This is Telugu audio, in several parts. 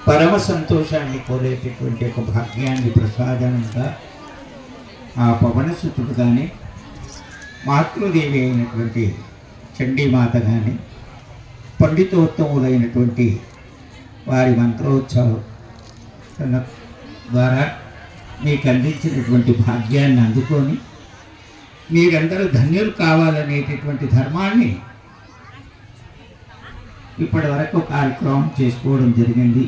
పరమ సంతోషాన్ని కోరేటటువంటి ఒక భాగ్యాన్ని ప్రసాదంగా ఆ పవనసుతుడు కానీ మాతృదేవి అయినటువంటి చండీమాత కానీ పండితోత్తములైనటువంటి వారి మంత్రోత్సవం ద్వారా మీకు అందించినటువంటి భాగ్యాన్ని అందుకొని మీరందరూ ధన్యులు కావాలనేటటువంటి ధర్మాన్ని ఇప్పటి వరకు కార్యక్రమం చేసుకోవడం జరిగింది.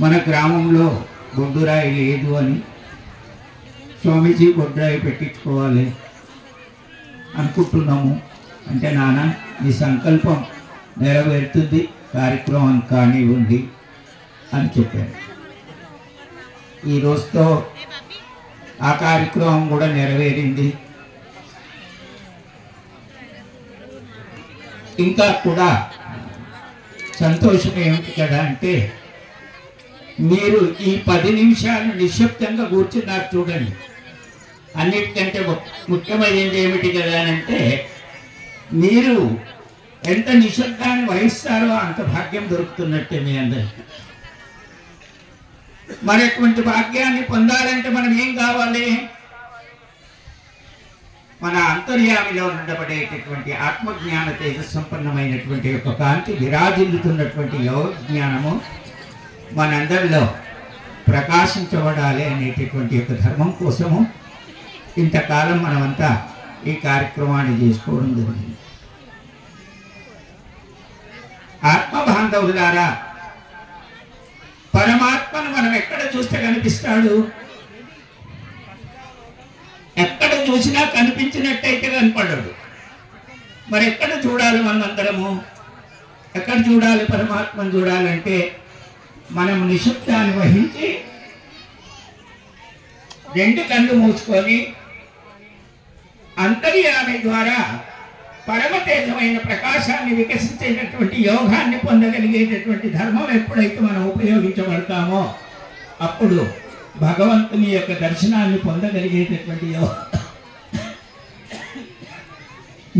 మన గ్రామంలో బొడ్డురాయి లేదు అని స్వామీజీ బొడ్డురాయి పెట్టించుకోవాలి అనుకుంటున్నాము. అంటే నాన్న మీ సంకల్పం నెరవేరుతుంది, కార్యక్రమం కానివ్వండి అని చెప్పారు. ఈ రోజుతో ఆ కార్యక్రమం కూడా నెరవేరింది. ఇంకా కూడా సంతోషం ఏమిటి కదా అంటే మీరు ఈ 10 నిమిషాలు నిశ్శబ్దంగా కూర్చున్నారు చూడండి. అన్నిటికంటే ముఖ్యమైనది ఏమిటి కదా అంటే మీరు ఎంత నిశ్శబ్దాన్ని వహిస్తారో అంత భాగ్యం దొరుకుతున్నట్టే మీ అందరికీ. మరి అటువంటి భాగ్యాన్ని పొందాలంటే మనం ఏం కావాలి? మన అంతర్యామిలో ఉండబడేటటువంటి ఆత్మజ్ఞాన తేజస్సంపన్నమైనటువంటి ఒక కాంతి విరాజిల్లుతున్నటువంటి యోగ జ్ఞానము మనందరిలో ప్రకాశించబడాలి అనేటటువంటి ఒక ధర్మం కోసము ఇంతకాలం మనమంతా ఈ కార్యక్రమాన్ని చేసుకోవడం జరిగింది. ఆత్మ బాంధవులారా, పరమాత్మను మనం ఎక్కడ చూస్తే కనిపిస్తాడు? ఎక్కడ చూసినా కనిపించినట్టయితే కనపడడు. మరి ఎక్కడ చూడాలి? మనందరము ఎక్కడ చూడాలి? పరమాత్మను చూడాలంటే మనం నిశ్శబ్దాన్ని వహించి 2 కళ్ళు మూసుకొని అంతర్యామి ద్వారా పరమతేజమైన ప్రకాశాన్ని వికసించేటటువంటి యోగాన్ని పొందగలిగేటటువంటి ధర్మం ఎప్పుడైతే మనం ఉపయోగించబడతామో అప్పుడు భగవంతుని యొక్క దర్శనాన్ని పొందగలిగేటటువంటి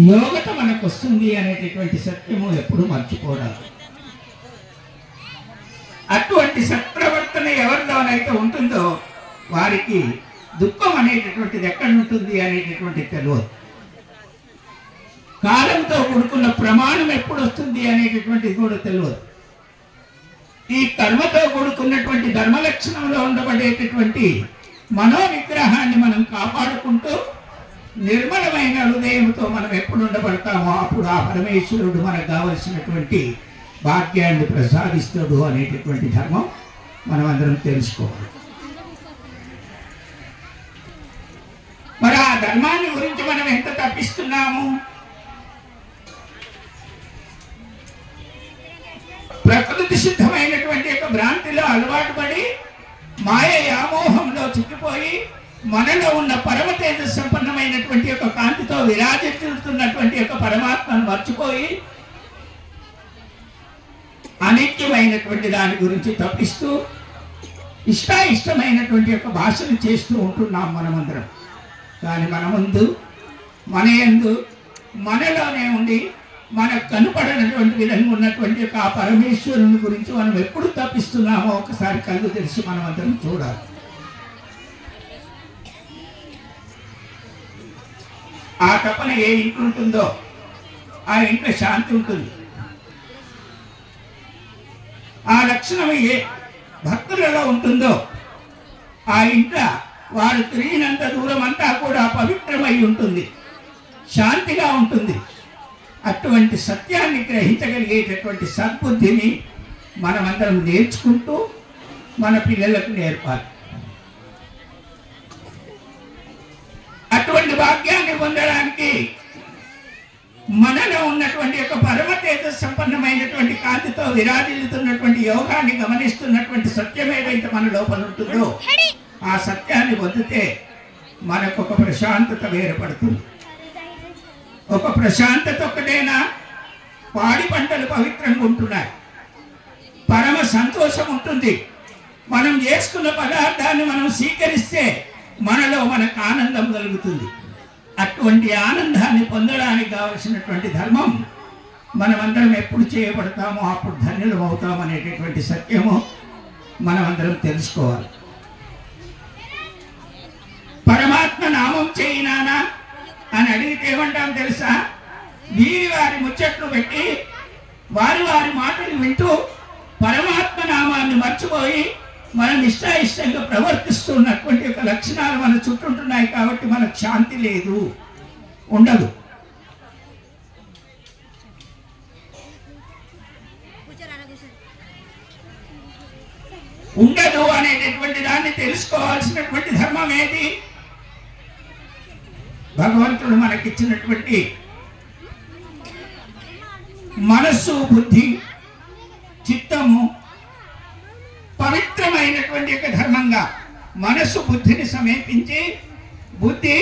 యోగత మనకు వస్తుంది అనేటటువంటి సత్యము ఎప్పుడు మర్చిపోరాదు. అటువంటి సత్ప్రవర్తన ఎవరిలోనైతే ఉంటుందో వారికి దుఃఖం అనేటటువంటిది ఎక్కడ ఉంటుంది అనేటటువంటి తెలియదు. కాలంతో కూడుకున్న ప్రమాణం ఎప్పుడు వస్తుంది అనేటటువంటిది కూడా తెలియదు. ఈ కర్మతో కూడుకున్నటువంటి ధర్మలక్షణంలో ఉండబడేటటువంటి మనోనిగ్రహాన్ని మనం కాపాడుకుంటూ నిర్మలమైన హృదయంతో మనం ఎప్పుడు ఉండబడతామో అప్పుడు ఆ పరమేశ్వరుడు మనకు కావలసినటువంటి భాగ్యాన్ని ప్రసాదిస్తాడు అనేటటువంటి ధర్మం మనం అందరం తెలుసుకోవాలి. మరి ఆ ధర్మాన్ని గురించి మనం ఎంత తప్పిస్తున్నాము? ప్రకృతి సిద్ధమైనటువంటి యొక్క భ్రాంతిలో అలవాటు పడి మాయ వ్యామోహంలో చిక్కిపోయి మనలో ఉన్న పరమ తేజ సంపన్నమైనటువంటి యొక్క కాంతితో విరాజిల్లుతున్నటువంటి యొక్క పరమాత్మను మర్చిపోయి అనిత్యమైనటువంటి దాని గురించి తప్పిస్తూ ఇష్టమైనటువంటి యొక్క భాషను చేస్తూ ఉంటున్నాం మనమందరం. కానీ మన ముందు మన యందు మనలోనే ఉండి మనకు కనపడనటువంటి విధంగా ఉన్నటువంటి ఆ పరమేశ్వరుని గురించి మనం ఎప్పుడు తప్పిస్తున్నామో ఒకసారి కళ్ళు తెరిచి మనం అందరం చూడాలి. ఆ తపన ఏ ఇంట్లో ఉంటుందో ఆ ఇంట్లో శాంతి ఉంటుంది. ఆ లక్షణం ఏ భక్తులలో ఉంటుందో ఆ ఇంట్లో వారు తిరిగినంత దూరం అంతా కూడా పవిత్రమై ఉంటుంది, శాంతిగా ఉంటుంది. అటువంటి సత్యాన్ని గ్రహించగలిగేటటువంటి సద్బుద్ధిని మనమందరం నేర్చుకుంటూ మన పిల్లలకు నేర్పాలి. అటువంటి భాగ్యాన్ని పొందడానికి మనలో ఉన్నటువంటి యొక్క పరమ తేజ సంపన్నమైనటువంటి కాంతితో విరాజిల్లుతున్నటువంటి యోగాన్ని గమనిస్తున్నటువంటి సత్యం ఏదైతే మన లోపల ఉంటుందో ఆ సత్యాన్ని పొందితే మనకు ఒక ప్రశాంతత ఏర్పడుతుంది. ఒక ప్రశాంతత ఒక్కటేనా? పాడి పంటలు పవిత్రంగా ఉంటున్నాయి, పరమ సంతోషం ఉంటుంది. మనం చేసుకున్న పదార్థాన్ని మనం స్వీకరిస్తే మనలో మనకు ఆనందం కలుగుతుంది. అటువంటి ఆనందాన్ని పొందడానికి కావలసినటువంటి ధర్మం మనమందరం ఎప్పుడు చేయబడతామో అప్పుడు ధన్యులం అవుతాం అనేటటువంటి సత్యము మనమందరం తెలుసుకోవాలి. పరమాత్మ నామం చేయినానా అని అడిగితే ఏమంటాం తెలుసా? వీరి వారి ముచ్చట్లు పెట్టి వారి వారి మాటలు వింటూ పరమాత్మ నామాన్ని మర్చిపోయి మనం ఇష్టాయిష్టంగా ప్రవర్తిస్తున్నటువంటి ఒక లక్షణాలు మన చుట్టూంటున్నాయి. కాబట్టి మనకు శాంతి లేదు, ఉండదు. ఉండదు అనేటటువంటి దాన్ని తెలుసుకోవాల్సినటువంటి ధర్మం ఏది? భగవంతుడు మనకిచ్చినటువంటి మనస్సు, బుద్ధి, చిత్తము పవిత్రమైనటువంటి ఒక ధర్మంగా మనస్సు బుద్ధిని సమీపించి బుద్ధి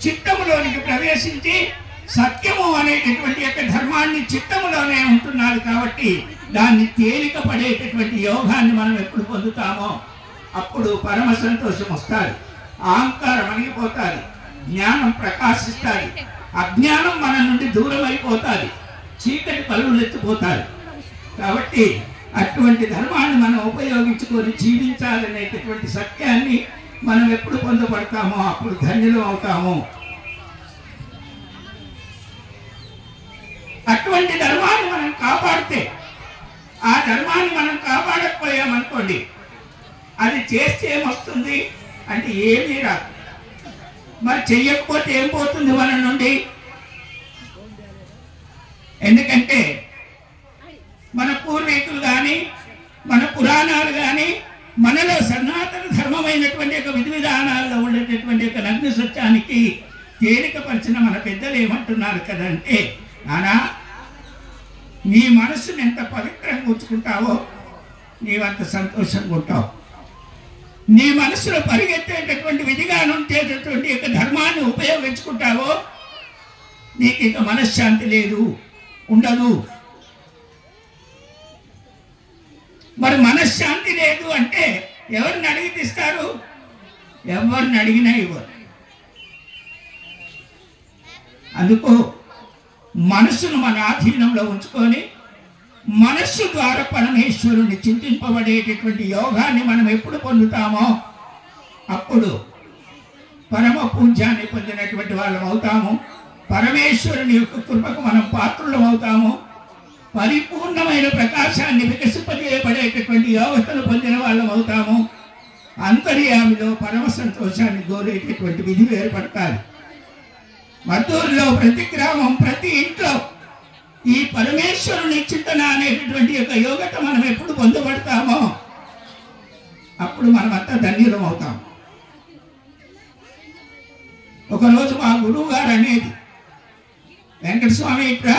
చిత్తములోనికి ప్రవేశించి సత్యము అనేటటువంటి యొక్క ధర్మాన్ని చిత్తములోనే ఉంటున్నారు. కాబట్టి దాన్ని తేలిక పడేటటువంటి యోగాన్ని మనం ఎప్పుడు పొందుతామో అప్పుడు పరమ సంతోషం వస్తుంది, అహంకారం అణిగిపోతుంది, జ్ఞానం ప్రకాశిస్తుంది, అజ్ఞానం మన నుండి దూరం అయిపోతుంది, చీకటి పలువులు ఎత్తిపోతాయి. కాబట్టి అటువంటి ధర్మాన్ని మనం ఉపయోగించుకొని జీవించాలనేటటువంటి సత్యాన్ని మనం ఎప్పుడు పొందబడతామో అప్పుడు ధన్యులం అవుతాము. అటువంటి ధర్మాన్ని మనం కాపాడితే, ఆ ధర్మాన్ని మనం కాపాడకపోయామనుకోండి, అది చేస్తే ఏమొస్తుంది అంటే ఏమీ రాదు. మరి చెయ్యకపోతే ఏం పోతుంది మన నుండి? ఎందుకంటే మన పూర్వీకులు కానీ మన పురాణాలు కానీ మనలో సనాతన ధర్మమైనటువంటి యొక్క విధి విధానాల్లో ఉండేటటువంటి యొక్క నగ్న సత్యానికి తేలికపరిచిన మన పెద్దలు ఏమంటున్నారు కదంటే, నానా నీ మనస్సును ఎంత పవిత్రంగా ఉంచుకుంటావో నీవంత సంతోషంగా ఉంటావు. నీ మనస్సులో పరిగెత్తేటటువంటి విధిగా ఉండేటటువంటి యొక్క ధర్మాన్ని ఉపయోగించుకుంటావో నీకు ఇక మనశ్శాంతి లేదు, ఉండదు. మరి మనశ్శాంతి లేదు అంటే ఎవరిని అడిగి తీస్తారు? ఎవరిని అడిగినా ఇవ్వరు. అందుకు మనస్సును మన ఆధీనంలో ఉంచుకొని మనస్సు ద్వారా పరమేశ్వరుని చింతింపబడేటటువంటి యోగాన్ని మనం ఎప్పుడు పొందుతామో అప్పుడు పరమ పూజ్యాన్ని పొందినటువంటి వాళ్ళం అవుతాము. పరమేశ్వరుని యొక్క కృపకు మనం పాత్రులం అవుతాము. పరిపూర్ణమైన ప్రకాశాన్ని వికసింపజేయబడేటటువంటి యోగతను పొందిన వాళ్ళం అవుతాము. అంతర్యామిలో పరమ సంతోషాన్ని గోరేటటువంటి విధి ఏర్పడతారు. మద్దూరులో ప్రతి గ్రామం, ప్రతి ఇంట్లో ఈ పరమేశ్వరుని చింతన అనేటటువంటి యొక్క యోగత మనం ఎప్పుడు పొందబడతామో అప్పుడు మనమంతా ధన్యులం అవుతాం. ఒకరోజు మా గురువు గారు అనేది, వెంకటస్వామి ఇట్రా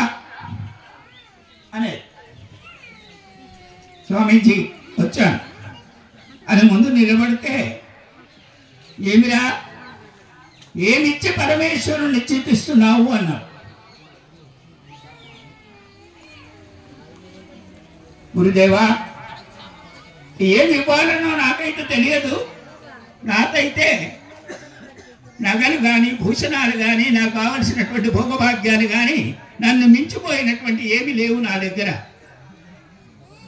అనేది. స్వామీజీ వచ్చాను అని ముందు నిలబడితే, ఏమిరా ఏమిచ్చి పరమేశ్వరుని చింతిస్తున్నావు అన్నాడు. గురుదేవా ఏమి ఇవ్వాలనో నాకైతే తెలియదు. నాకైతే నగలు కానీ భూషణాలు కానీ నాకు కావలసినటువంటి భోగభాగ్యాలు కానీ నన్ను మించిపోయినటువంటి ఏమి లేవు నా దగ్గర.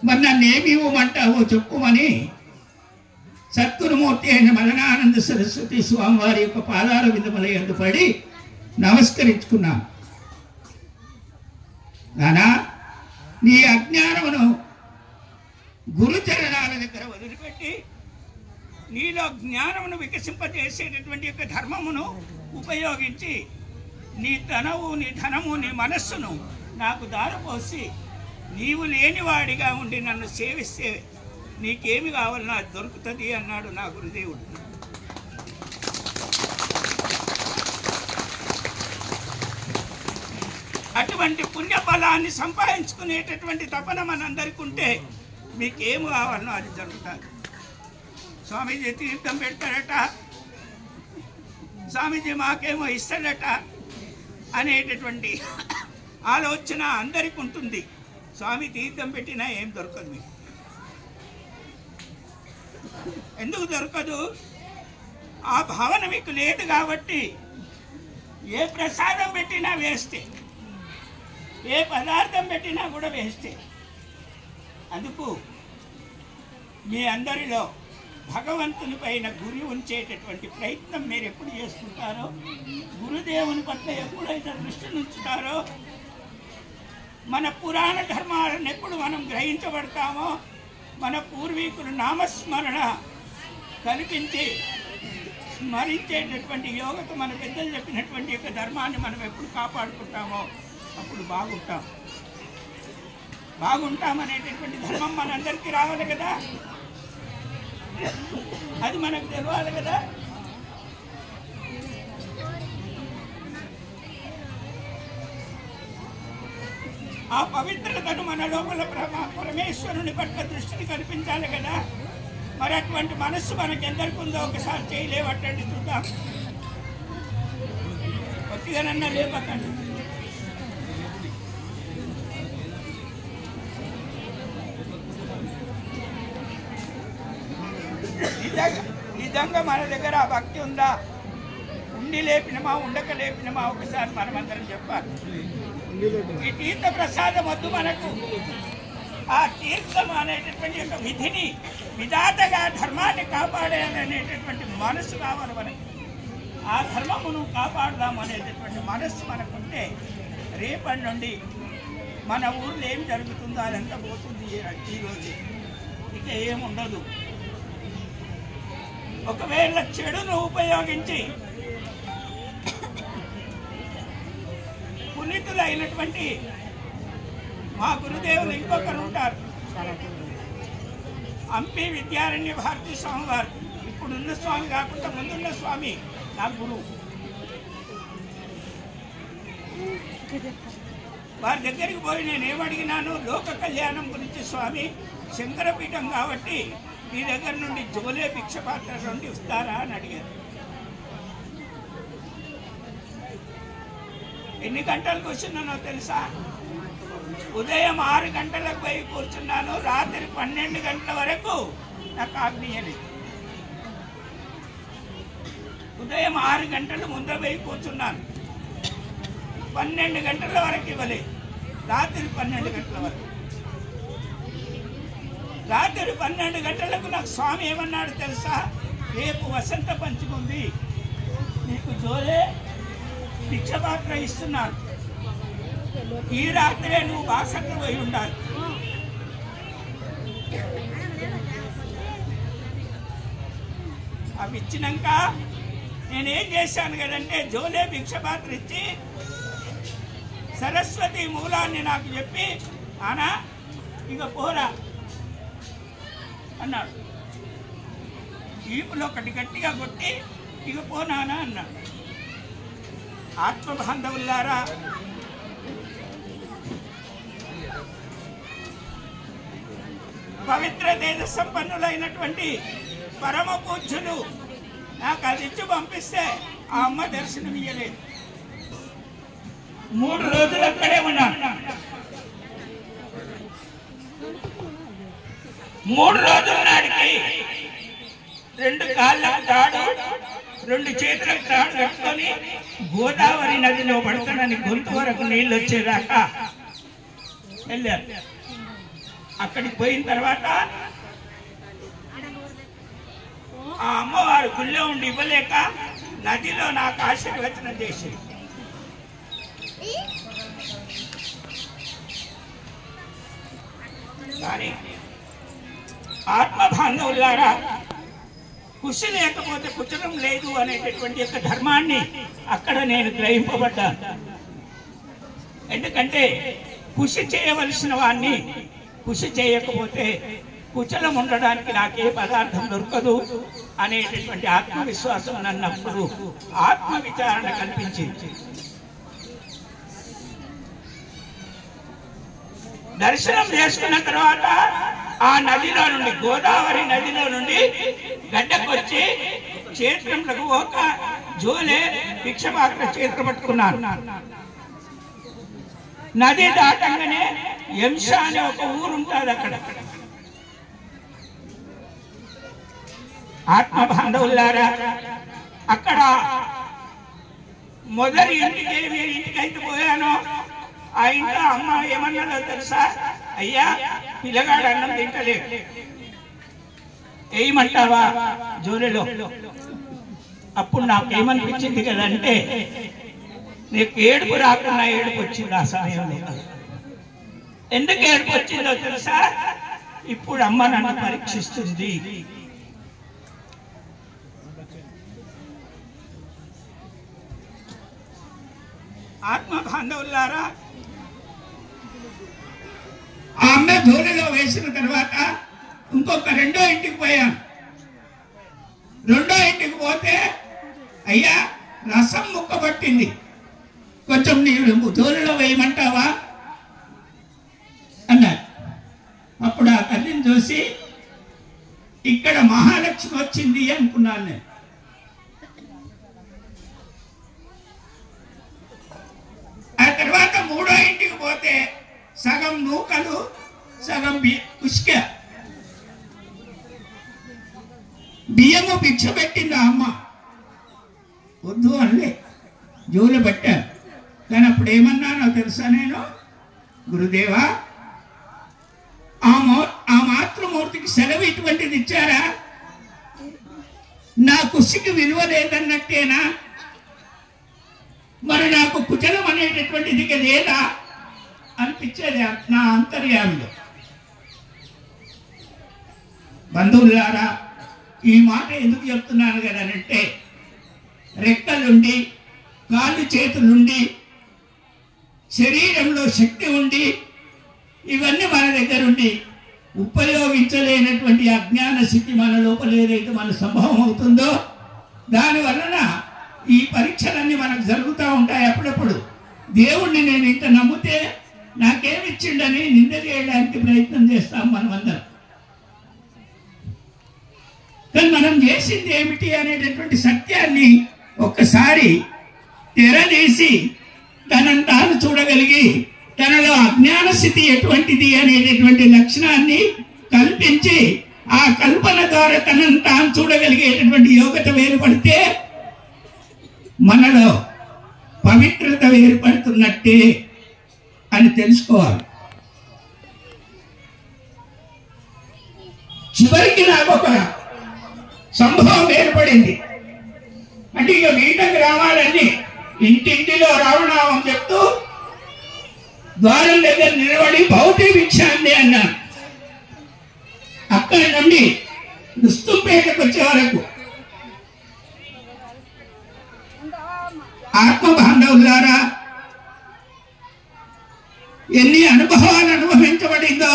మరి నన్ను ఏమి ఇవ్వమంటావో చెప్పుమని సద్గురుమూర్తి అయిన మదనానంద సరస్వతి స్వామివారి యొక్క పాదాల విందముల యందు పడి నమస్కరించుకున్నాను. నానా నీ అజ్ఞానమును గురుచరణాల దగ్గర వదిలిపెట్టి నీలో జ్ఞానమును వికసింపజేసేటటువంటి యొక్క ధర్మమును ఉపయోగించి నీ తనవు, నీ ధనము, నీ మనస్సును నాకు దారపోసి నీవు లేనివాడిగా ఉండి నన్ను సేవిస్తే నీకేమి కావాలన్నా అది దొరుకుతుంది అన్నాడు నా గురుదేవుడు. అటువంటి పుణ్యఫలాన్ని సంపాదించుకునేటటువంటి తపన మనందరికీ ఉంటే మీకేమి కావాలనో అది జరుగుతుంది. స్వామీజీ తీర్థం పెడతాడట, స్వామీజీ మాకేమో ఇస్తాడట అనేటటువంటి ఆలోచన అందరికీ ఉంటుంది. స్వామి తీర్థం పెట్టినా ఏం దొరకదు మీకు. ఎందుకు దొరకదు? ఆ భావన మీకు లేదు కాబట్టి ఏ ప్రసాదం పెట్టినా వేస్తే. ఏ పదార్థం పెట్టినా కూడా వేస్తే. అందుకు మీ అందరిలో భగవంతుని పైన గురి ఉంచేటటువంటి ప్రయత్నం మీరు ఎప్పుడు చేసుకుంటారో, గురుదేవుని పట్ల ఎప్పుడైతే దృష్టి ఉంచుతారో, మన పురాణ ధర్మాలను ఎప్పుడు మనం గ్రహించబడతామో, మన పూర్వీకులు నామస్మరణ కల్పించి స్మరించేటటువంటి యోగకు మన పెద్దలు చెప్పినటువంటి యొక్క ధర్మాన్ని మనం ఎప్పుడు కాపాడుకుంటామో అప్పుడు బాగుంటామనేటటువంటి ధర్మం మనందరికీ రావాలి కదా, అది మనకు తెలియాలి కదా. ఆ పవిత్రతను మన లోపల పరమేశ్వరుని పట్ల దృష్టిని కల్పించాలి కదా. మరి అటువంటి మనస్సు మనకి ఎందరికి ఉందో ఒకసారి చేయలేవట్టండి, చూద్దాం. కొద్దిగానన్నా లేపకండి. నిజంగా మన దగ్గర ఆ భక్తి ఉందా? ఉండి లేపినమా, ఉండక లేపినమా ఒకసారి మనమందరం చెప్పాలి. ఈ తీర్థ ప్రసాదం వద్దు మనకు. ఆ తీర్థం అనేటటువంటి యొక్క విధిని విధాతగా ధర్మాన్ని కాపాడాలనేటటువంటి మనసు కావాలి మనకి. ఆ ధర్మమును కాపాడదాము అనేటటువంటి మనస్సు మనకుంటే రేపటి నుండి మన ఊర్లో ఏం జరుగుతుందో అదంతా పోతుంది. ఈరోజు ఇక ఏముండదు. ఒకవేళ చెడును ఉపయోగించి పునీతులైనటువంటి మా గురుదేవులు ఇంకొకరు ఉంటారు, అంపి విద్యారణ్య భారతీ స్వామి వారు. ఇప్పుడున్న స్వామి కాకుండా ముందున్న స్వామి నా గురువు. వారి దగ్గరికి పోయి నేనేమడిగినాను, లోక కళ్యాణం గురించి స్వామి, శంకరపీఠం కాబట్టి మీ దగ్గర నుండి జోలే భిక్షపాత్ర నుండి ఇస్తారా అని అడిగారు. ఎన్ని గంటలకు వచ్చినానో తెలుసా? ఉదయం 6 గంటలకు పోయి కూర్చున్నాను, రాత్రి 12 గంటల వరకు నాకు ఆజ్ఞయలేదు. ఉదయం 6 గంటల ముందర పోయి కూర్చున్నాను, 12 గంటల వరకు ఇవ్వలేదు. రాత్రి 12 గంటల వరకు. రాత్రి 12 గంటలకు నాకు స్వామి ఏమన్నాడు తెలుసా? రేపు వసంత పంచమి ఉంది, నీకు జోలే భిక్షపాత్ర ఇస్తున్నాను, ఈ రాత్రే నువ్వు బాసట్లు పోయి ఉండాలి. అవి ఇచ్చినాక నేనేం చేశాను కదంటే, జోలే భిక్షపాత్ర ఇచ్చి సరస్వతి మూలాన్ని నాకు చెప్పి, ఆనా ఇక పోరా అన్నాడు. ఈపులో ఒకటి గట్టిగా కొట్టి ఇక పోనానా అన్నాడు. ఆత్మబాంధవులారా, పవిత్ర తేజ సంపన్నులైనటువంటి పరమ పూజ్యులు నాకు అది ఇచ్చి పంపిస్తే ఆ అమ్మ దర్శనం ఇయ్యలేదు. 3 రోజులు అక్కడే ఉన్నాను. 3 రోజుల నాటికి 2 కాళ్ళకు తాడు, 2 చేతులకు తాడు కట్టుకొని గోదావరి నదిలో పడతానని గొంతు వరకు నీళ్ళు వచ్చేదాకా వెళ్ళారు. అక్కడికి పోయిన తర్వాత ఆ అమ్మవారు గుళ్ళో ఉండి ఇవ్వలేక నదిలో నాకు ఆశీర్వచనం చేసింది. కానీ ఆత్మబాంధవులారా, కృషి లేకపోతే కుచలం లేదు అనేటటువంటి యొక్క ధర్మాన్ని అక్కడ నేను గ్రహింపబడ్డాను. ఎందుకంటే కృషి చేయవలసిన వాడిని కృషి చేయకపోతే కుచలం ఉండడానికి నాకే పదార్థం దొరకదు అనేటటువంటి ఆత్మవిశ్వాసం నన్నప్పుడు ఆత్మ విచారణ కల్పించింది. దర్శనం చేసుకున్న తర్వాత ఆ నదిలో నుండి, గోదావరి నదిలో నుండి గడ్డకొచ్చి క్షేత్రంలో ఒక జోలే భిక్షపాత్ర చేతులు పట్టుకున్నాను. నది దాటంగానే ఎంష అనే ఒక ఊరు ఉంటుంది. అక్కడ ఆత్మ బాంధవులారా, అక్కడ మొదటి ఇంటికి అయితే పోయానో ఆ ఇంట్లో అమ్మ ఏమన్నాడో తెలుసా? అయ్యా పిల్లగాడు అన్నం తింటలేడు, ఏమంటావా జోలిలో? అప్పుడు నాకు ఏమనిపించింది కదంటే, నీకు ఏడుపు రాకుండా ఏడుపు వచ్చింది ఆ సమయంలో. ఎందుకు ఏడుపు వచ్చిందో తెలుసా? ఇప్పుడు అమ్మ నన్ను పరీక్షిస్తుంది. ఆత్మ బాంధవులారా, ఆ అమ్మ జోలిలో వేసిన తర్వాత ఇంకొక రెండో ఇంటికి పోయాను. రెండో ఇంటికి పోతే అయ్యా రసం ముక్క పట్టింది, కొంచెం నీవు జోలిలో వేయమంటావా అన్నారు. అప్పుడు ఆ తల్లిని చూసి ఇక్కడ మహాలక్ష్మి వచ్చింది అనుకున్నాను నేను. ఆ తర్వాత మూడో ఇంటికి పోతే సగం నూకలు సగం ఉసుక బియ్యము భిక్ష పెట్టింది ఆ అమ్మ. వద్దు అనలే, జోలు పట్టాను. కానీ అప్పుడు ఏమన్నానో తెలుసా నేను? గురుదేవా, ఆ మాతృమూర్తికి సెలవు ఇటువంటిది ఇచ్చారా? నా కృషికి విలువ లేదన్నట్టేనా? మరి నాకు కుచలం అనేటటువంటిది లేదా అనిపించేది నా అంతర్యామిలో. బంధువులారా, ఈ మాట ఎందుకు చెప్తున్నాను కదనంటే, రెక్కలుండి కాళ్ళు చేతులుండి శరీరంలో శక్తి ఉండి ఇవన్నీ మన దగ్గర ఉండి ఉపయోగించలేనటువంటి అజ్ఞాన స్థితి మన లోపల ఏదైతే మన సంభవం అవుతుందో, దానివలన ఈ పరీక్షలన్నీ మనకు జరుగుతూ ఉంటాయి. అప్పుడప్పుడు దేవుణ్ణి నేను ఇంత నమ్మితే నాకేమిచ్చిండని నింద చేయడానికి ప్రయత్నం చేస్తాం మనమందరం. కానీ మనం చేసింది ఏమిటి అనేటటువంటి సత్యాన్ని ఒక్కసారి తెరదీసి తనను తాను చూడగలిగి, తనలో అజ్ఞాన స్థితి ఎటువంటిది అనేటటువంటి లక్షణాన్ని కల్పించి ఆ కల్పన ద్వారా తనను తాను చూడగలిగేటటువంటి యోగ్యత వేరుపడితే మనలో పవిత్రత వేరుపడుతున్నట్టే అని తెలుసుకోవాలి. చివరికి నాకు ఒక సంభవం ఏర్పడింది. అంటే ఇక మిగతా గ్రామాలన్నీ ఇంటింటిలో రావణామం చెప్తూ ద్వారం దగ్గర నిలబడి భౌతి భిక్షాన్ని అన్నాను. అక్కడి నుండి దుస్తుపేటకు వచ్చే వరకు ఆత్మ బాంధవులారా, ఎన్ని అనుభవాలు అనుభవించబడిందో,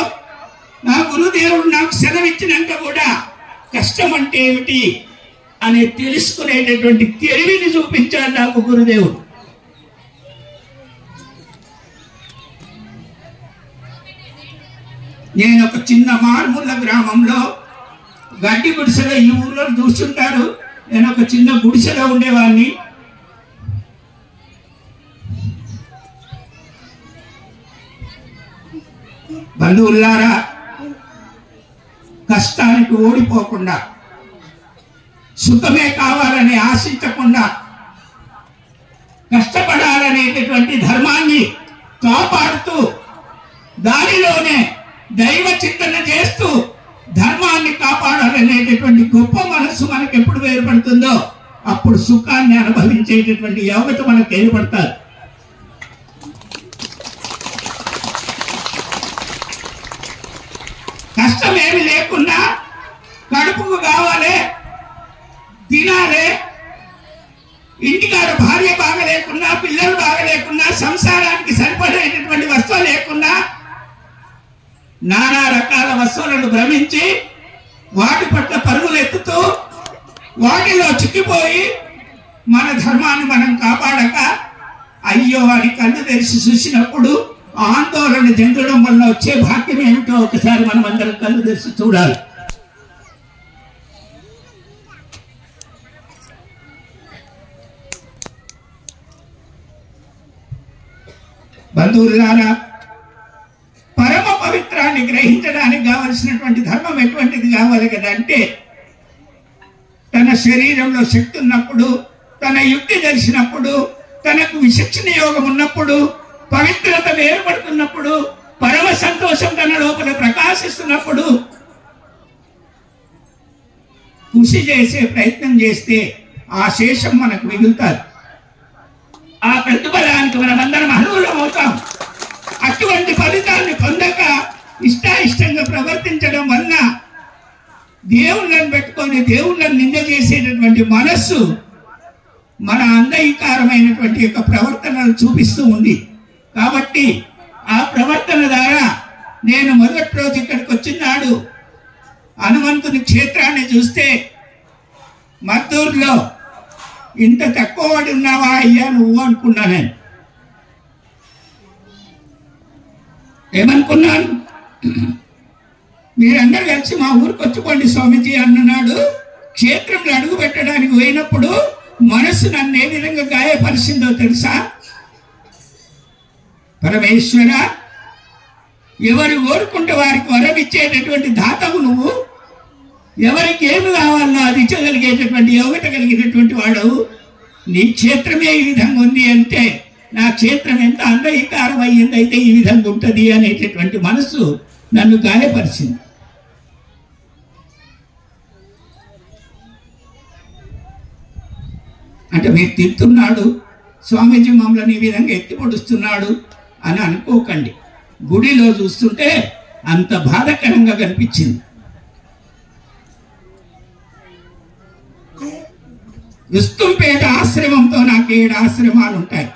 నా గురుదేవుడు నాకు సెలవిచ్చినాక కూడా కష్టం అంటే ఏమిటి అని తెలుసుకునేటటువంటి తెలివిని చూపించాడు నాకు గురుదేవుడు. నేను ఒక చిన్న మారుమూల గ్రామంలో గడ్డి గుడిసెలో, ఈ ఊళ్ళో చూస్తుంటారు, నేను ఒక చిన్న గుడిసెలో ఉండేవాడిని. బంధువులారా, కష్టానికి ఓడిపోకుండా, సుఖమే కావాలని ఆశించకుండా, కష్టపడాలనేటటువంటి ధర్మాన్ని కాపాడుతూ దానిలోనే దైవ చింతన చేస్తూ ధర్మాన్ని కాపాడాలనేటటువంటి గొప్ప మనస్సు మనకు ఎప్పుడు ఏర్పడుతుందో అప్పుడు సుఖాన్ని అనుభవించేటటువంటి యోగ్యత మనకు ఏర్పడతారు. కష్టం ఏమి లేకున్నా కడుపుకు కావాలి, తినాలి, ఇంటికాడ భార్య బాగా లేకున్నా, పిల్లలు బాగా లేకున్నా, సంసారానికి సరిపడేటటువంటి వస్తువు లేకున్నా, నానా రకాల వస్తువులను భ్రమించి వాటి పట్ల పరుగులు ఎత్తుతూ వాటిలో చిక్కిపోయి మన ధర్మాన్ని మనం కాపాడక అయ్యో అని కళ్ళు తెరిచి చూసినప్పుడు ఆందోళన చెందడం వల్ల వచ్చే భాగ్యం ఏమిటో ఒకసారి మనం అందరం కళ్ళు తెరిచి చూడాలి. బంధువులారా, పరమ పవిత్రాన్ని గ్రహించడానికి కావలసినటువంటి ధర్మం ఎటువంటిది కావాలి కదా అంటే, తన శరీరంలో శక్తి ఉన్నప్పుడు, తన యుక్తి తెలిసినప్పుడు, తనకు విచక్షణ యోగం ఉన్నప్పుడు, పవిత్రత ఏర్పడుతున్నప్పుడు, పరమ సంతోషం తన లోపల ప్రకాశిస్తున్నప్పుడు కృషి చేసే ప్రయత్నం చేస్తే ఆ శేషం మనకు మిగులుతుంది. ఆ ప్రతిఫలానికి మనమందరం అర్హులం అవుతాం. అటువంటి ఫలితాన్ని పొందక ఇష్టాయిష్టంగా ప్రవర్తించడం వల్ల దేవుళ్ళని పెట్టుకొని దేవుళ్ళని నింద చేసేటటువంటి మనస్సు మన అంగీకారమైనటువంటి యొక్క ప్రవర్తనను చూపిస్తూ ఉంది. కాబట్టి ఆ ప్రవర్తన ద్వారా నేను మొదటి రోజు ఇక్కడికి వచ్చినాడు హనుమంతుని క్షేత్రాన్ని చూస్తే మద్దూరులో ఇంత తక్కువ వాడి ఉన్నావా అయ్యా నువ్వు అనుకున్నా. నేను ఏమనుకున్నాను, మీరందరూ కలిసి మా ఊరికి వచ్చుకోండి స్వామీజీ అన్నాడు. క్షేత్రంలో అడుగు పెట్టడానికి పోయినప్పుడు మనసు నన్ను ఏ విధంగా గాయపరిచిందో తెలుసా? పరమేశ్వర, ఎవరు కోరుకుంటే వారికి వరం ఇచ్చేటటువంటి దాతవు నువ్వు. ఎవరికి ఏమి కావాలో అది ఇచ్చగలిగేటటువంటి యోగ్యత కలిగినటువంటి వాడు. నీ క్షేత్రమే ఈ విధంగా ఉంది అంటే నా క్షేత్రం ఎంత అంగీకారం అయ్యిందైతే ఈ విధంగా ఉంటుంది అనేటటువంటి మనసు నన్ను గాయపరిచింది. అంటే మీరు తిడుతున్నాడు స్వామీజీ మమ్మల్ని ఈ విధంగా ఎత్తి పొడుస్తున్నాడు అని అనుకోకండి. గుడిలో చూస్తుంటే అంత బాధకరంగా కనిపించింది. విస్తుంపేట ఆశ్రమంతో నాకు 7 ఆశ్రమాలు ఉంటాయి.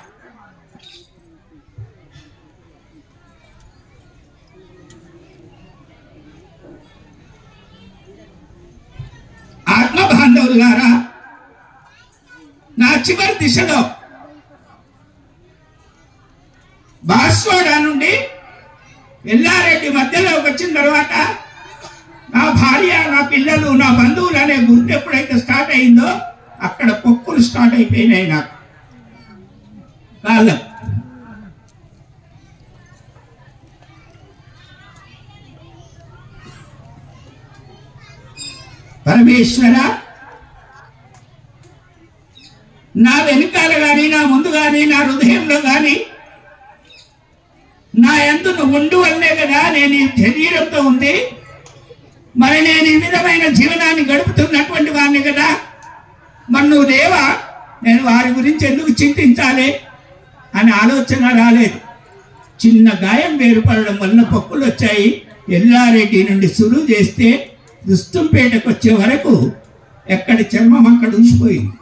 ఆత్మ బాంధవులారా, నా చివరి దిశలో బాస్వాడ నుండి ఎల్లారెడ్డి మధ్యలోకి వచ్చిన తర్వాత నా భార్య, నా పిల్లలు, నా బంధువులు అనే గుర్తు ఎప్పుడైతే స్టార్ట్ అయిందో అక్కడ పొక్కులు స్టార్ట్ అయిపోయినాయి నాకు కాళ్ళ. పరమేశ్వర, నా వెనుకాల కానీ నా ముందు కానీ నా హృదయంలో కానీ నా యందు నువ్వు ఉండు వల్లే కదా నేను ఈ శరీరంతో ఉంది. మరి నేను ఈ విధమైన జీవనాన్ని గడుపుతున్నటువంటి వాడిని కదా. మరి నువ్వు దేవా, నేను వారి గురించి ఎందుకు చింతించాలి అని ఆలోచన రాలేదు. చిన్న గాయం వేరుపడడం వలన పొక్కులు వచ్చాయి. ఎల్లారెడ్డి నుండి సులువు చేస్తే దుస్తుంపేటకు వచ్చే వరకు ఎక్కడి చర్మం అక్కడ ఉంచిపోయింది.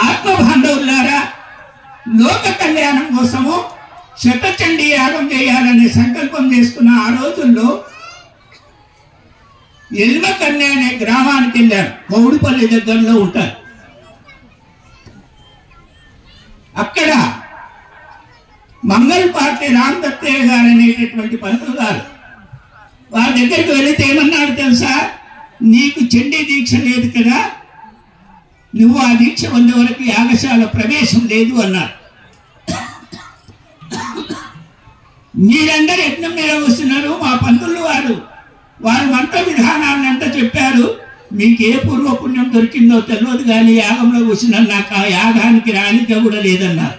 ఆత్మ బాంధవులారా, లోక కళ్యాణం కోసము శతచండీ యాగం చేయాలనే సంకల్పం చేసుకున్న ఆ రోజుల్లో ఎల్మకన్య అనే గ్రామానికి వెళ్ళారు. గౌడుపల్లి దగ్గరలో ఉంటారు. అక్కడ మంగళపాటి రామ్ దత్తయ్య గారు అనేటటువంటి పంతులు గారు, వారి దగ్గరికి వెళితే ఏమన్నాడు తెలుసా? నీకు చండీ దీక్ష లేదు కదా, నువ్వు ఆ దీక్ష పొందే వరకు యాగశాల ప్రవేశం లేదు అన్నారు. మీరందరూ యజ్ఞం మీద వస్తున్నారు. మా పంతులు వారు మంత్ర విధానాన్ని అంతా చెప్పారు. మీకు ఏ పూర్వపుణ్యం దొరికిందో తెలియదు కానీ యాగంలో కూర్చున్నా నాకు ఆ యాగానికి రానిక కూడా లేదన్నారు.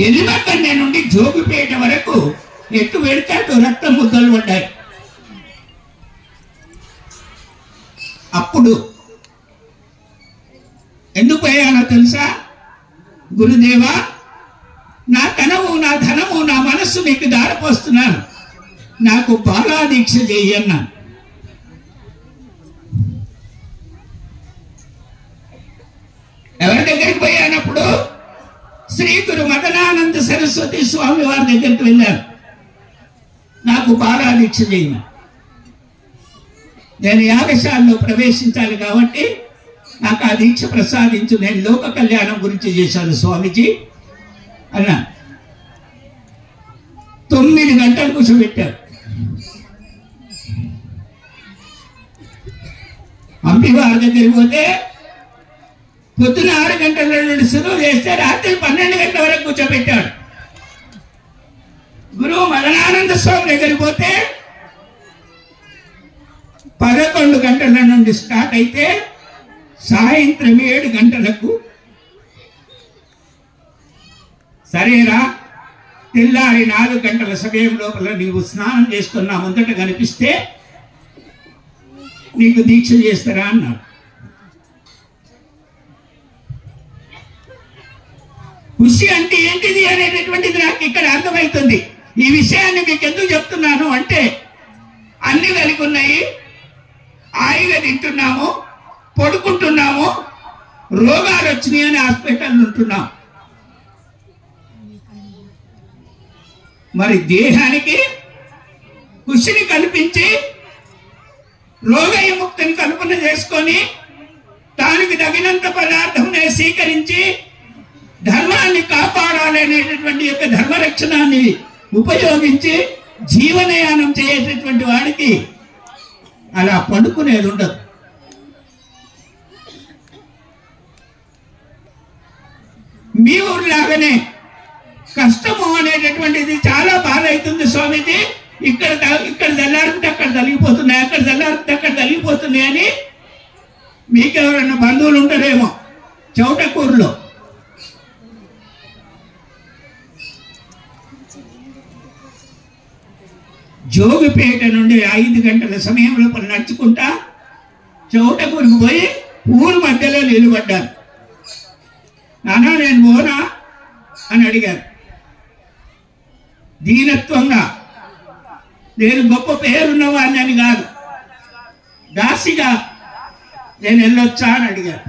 ఎలిమకన్య నుండి జోగిపేట వరకు ఎట్టు పెడితే అటు రక్త ముద్దలు పడ్డాయి. అప్పుడు ఎందుకు పోయానో తెలుసా? గురుదేవా, నా తనము, నా ధనము, నా మనస్సు నీకు దారిపోస్తున్నాను, నాకు బాలాదీక్ష చెయ్యన్నా. ఎవరి దగ్గరికి పోయానప్పుడు శ్రీ గురు మదనానంద సరస్వతి స్వామి వారి దగ్గరికి వెళ్ళాను. నాకు బాలాదీక్ష చేయను, నేను యాగశాలలో ప్రవేశించాలి కాబట్టి నాకు ఆ దీక్ష ప్రసాదించు, నేను లోక కళ్యాణం గురించి చేశాను స్వామీజీ అన్నా. 9 గంటలు కూర్చోబెట్టారు. పంపి వారి దగ్గరికి పోతే పొద్దున 6 గంటల నుండి సులువు చేస్తే రాత్రి 12 గంటల వరకు కూర్చోబెట్టాడు. గురువు మదనానంద స్వామి దగ్గరికి పోతే 11 గంటల నుండి స్టార్ట్ అయితే సాయంత్రం 7 గంటలకు సరేరా, తెల్లారి 4 గంటల సమయం లోపల నీవు స్నానం చేసుకున్నా ముందట కనిపిస్తే నీకు దీక్ష చేస్తారా అన్నాడు. కృషి అంటే ఏంటిది అనేటటువంటిది నాకు ఇక్కడ అర్థమవుతుంది. ఈ విషయాన్ని మీకు ఎందుకు చెప్తున్నాను అంటే, అన్ని కలిగి ఉన్నాయి, హాయిగా తింటున్నాము, పడుకుంటున్నాము, రోగాలు వచ్చినాయి అని హాస్పిటల్ ఉంటున్నాం. మరి దేహానికి కృషిని కల్పించి రోగ విముక్తిని కల్పన చేసుకొని దానికి తగినంత పదార్థంనే స్వీకరించి ధర్మాన్ని కాపాడాలనేటటువంటి యొక్క ధర్మరక్షణాన్ని ఉపయోగించి జీవనయానం చేసేటటువంటి వాడికి అలా పడుకునేది ఉండదు. మీ ఊరిలాగానే కష్టము అనేటటువంటిది చాలా బాధ అవుతుంది స్వామీజీ, ఇక్కడ తెల్లారితే అక్కడ తలిగిపోతున్నాయి, అక్కడ తెల్లారితే అక్కడ తలిగిపోతున్నాయి అని మీకెవరన్నా బంధువులు ఉంటారేమో చౌటకూరులో. జోగిపేట నుండి 5 గంటల సమయం లోపల నడుచుకుంటా చౌటకూరుకు పోయి ఊరు మధ్యలో నిలబడ్డాను. నానా నేను పోనా అని అడిగారు దీనత్వంగా. నేను గొప్ప పేరున్నవాడిని అని కాదు, దాసిగా నేను వెళ్ళొచ్చా అని అడిగారు.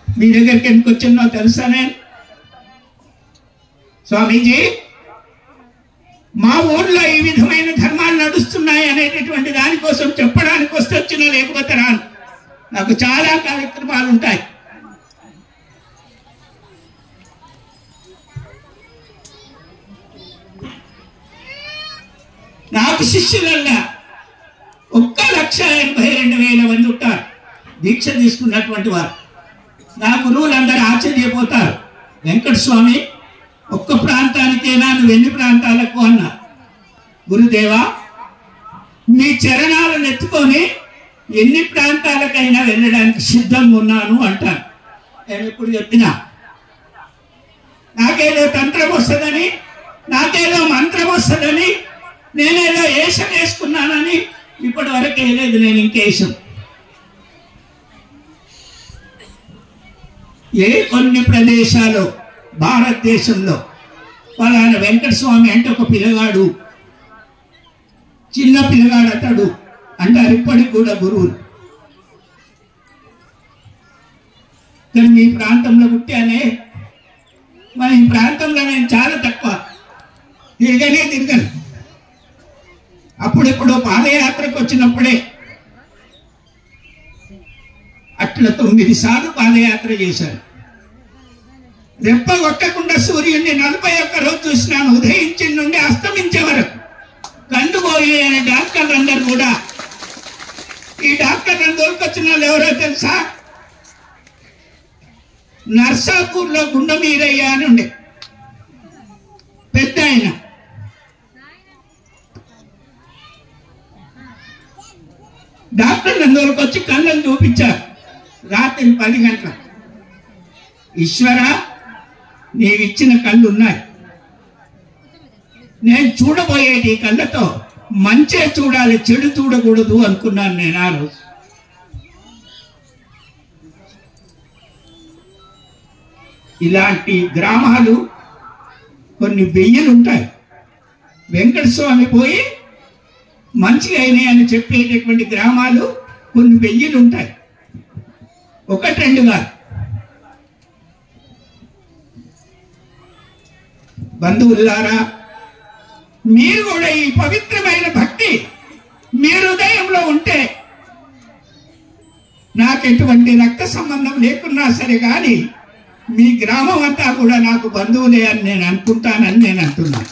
మీ దగ్గరికి ఎందుకు వచ్చిందో తెలుసా? నేను స్వామీజీ మా ఊర్లో ఈ విధమైన ధర్మాలు నడుస్తున్నాయి అనేటటువంటి దానికోసం చెప్పడానికి వస్తే వచ్చినా, లేకపోతే రాను. నాకు చాలా కార్యక్రమాలు ఉంటాయి. నాకు శిష్యులల్లా 1,82,000 మంది ఉంటారు దీక్ష తీసుకున్నటువంటి వారు. నా గురువులందరూ ఆశ్చర్యపోతారు, వెంకటస్వామి ఒక్క ప్రాంతానికైనా నువ్వు ఎన్ని ప్రాంతాలకు అన్నా. గురుదేవా మీ చరణాలను ఎత్తుకొని ఎన్ని ప్రాంతాలకైనా వెళ్ళడానికి సిద్ధంగా ఉన్నాను అంటాను. నేను ఇప్పుడు చెప్పినా నాకేదో తంత్రం వస్తుందని, నాకేదో మంత్రం వస్తుందని, నేనేదో వేషం వేసుకున్నానని ఇప్పటి వరకు వేయలేదు నేను ఇంకేషం. కొన్ని ప్రదేశాలు భారతదేశంలో పలానా వెంకటస్వామి అంటే ఒక పిల్లగాడు, చిన్న పిల్లగాడు అతడు అంటారు ఇప్పటికి కూడా గురువులు. కానీ మీ ప్రాంతంలో పుట్టానే, మరి ఈ ప్రాంతంలో నేను చాలా తక్కువ తిరగను. అప్పుడెప్పుడు పాదయాత్రకు వచ్చినప్పుడే అట్లా 9 సార్లు పాదయాత్ర చేశాను. రెప్ప కొట్టకుండా సూర్యుడిని 41 రోజు చూసినాను, ఉదయించి నుండి అస్తమించే వరకు. కందుబోయి అనే డాక్టర్లు అందరు కూడా, ఈ డాక్టర్లను దొరికొచ్చిన వాళ్ళు ఎవరో తెలుసా? నర్సాపూర్లో గుండమీరయ్య అని ఉండే పెద్ద ఆయన. డాక్టర్లు దొరికొచ్చి కళ్ళను చూపించారు రాత్రి 10 గంటలకు. ఈశ్వరా నీవిచ్చిన కళ్ళు ఉన్నాయి, నేను చూడబోయేది ఈ కళ్ళతో మంచే చూడాలి, చెడు చూడకూడదు అనుకున్నాను నేను ఆ రోజు. ఇలాంటి గ్రామాలు కొన్ని 1000 ఉంటాయి. వెంకటస్వామి పోయి మంచిగా అయినాయి అని చెప్పేటటువంటి గ్రామాలు కొన్ని 1000 ఉంటాయి, 1-2 కాదు. బంధువులారా, మీరు కూడా ఈ పవిత్రమైన భక్తి మీ హృదయంలో ఉంటే, నాకు ఎటువంటి రక్త సంబంధం లేకున్నా సరే కానీ మీ గ్రామం అంతా కూడా నాకు బంధువులే అని నేను అనుకుంటానని నేను అంటున్నాను.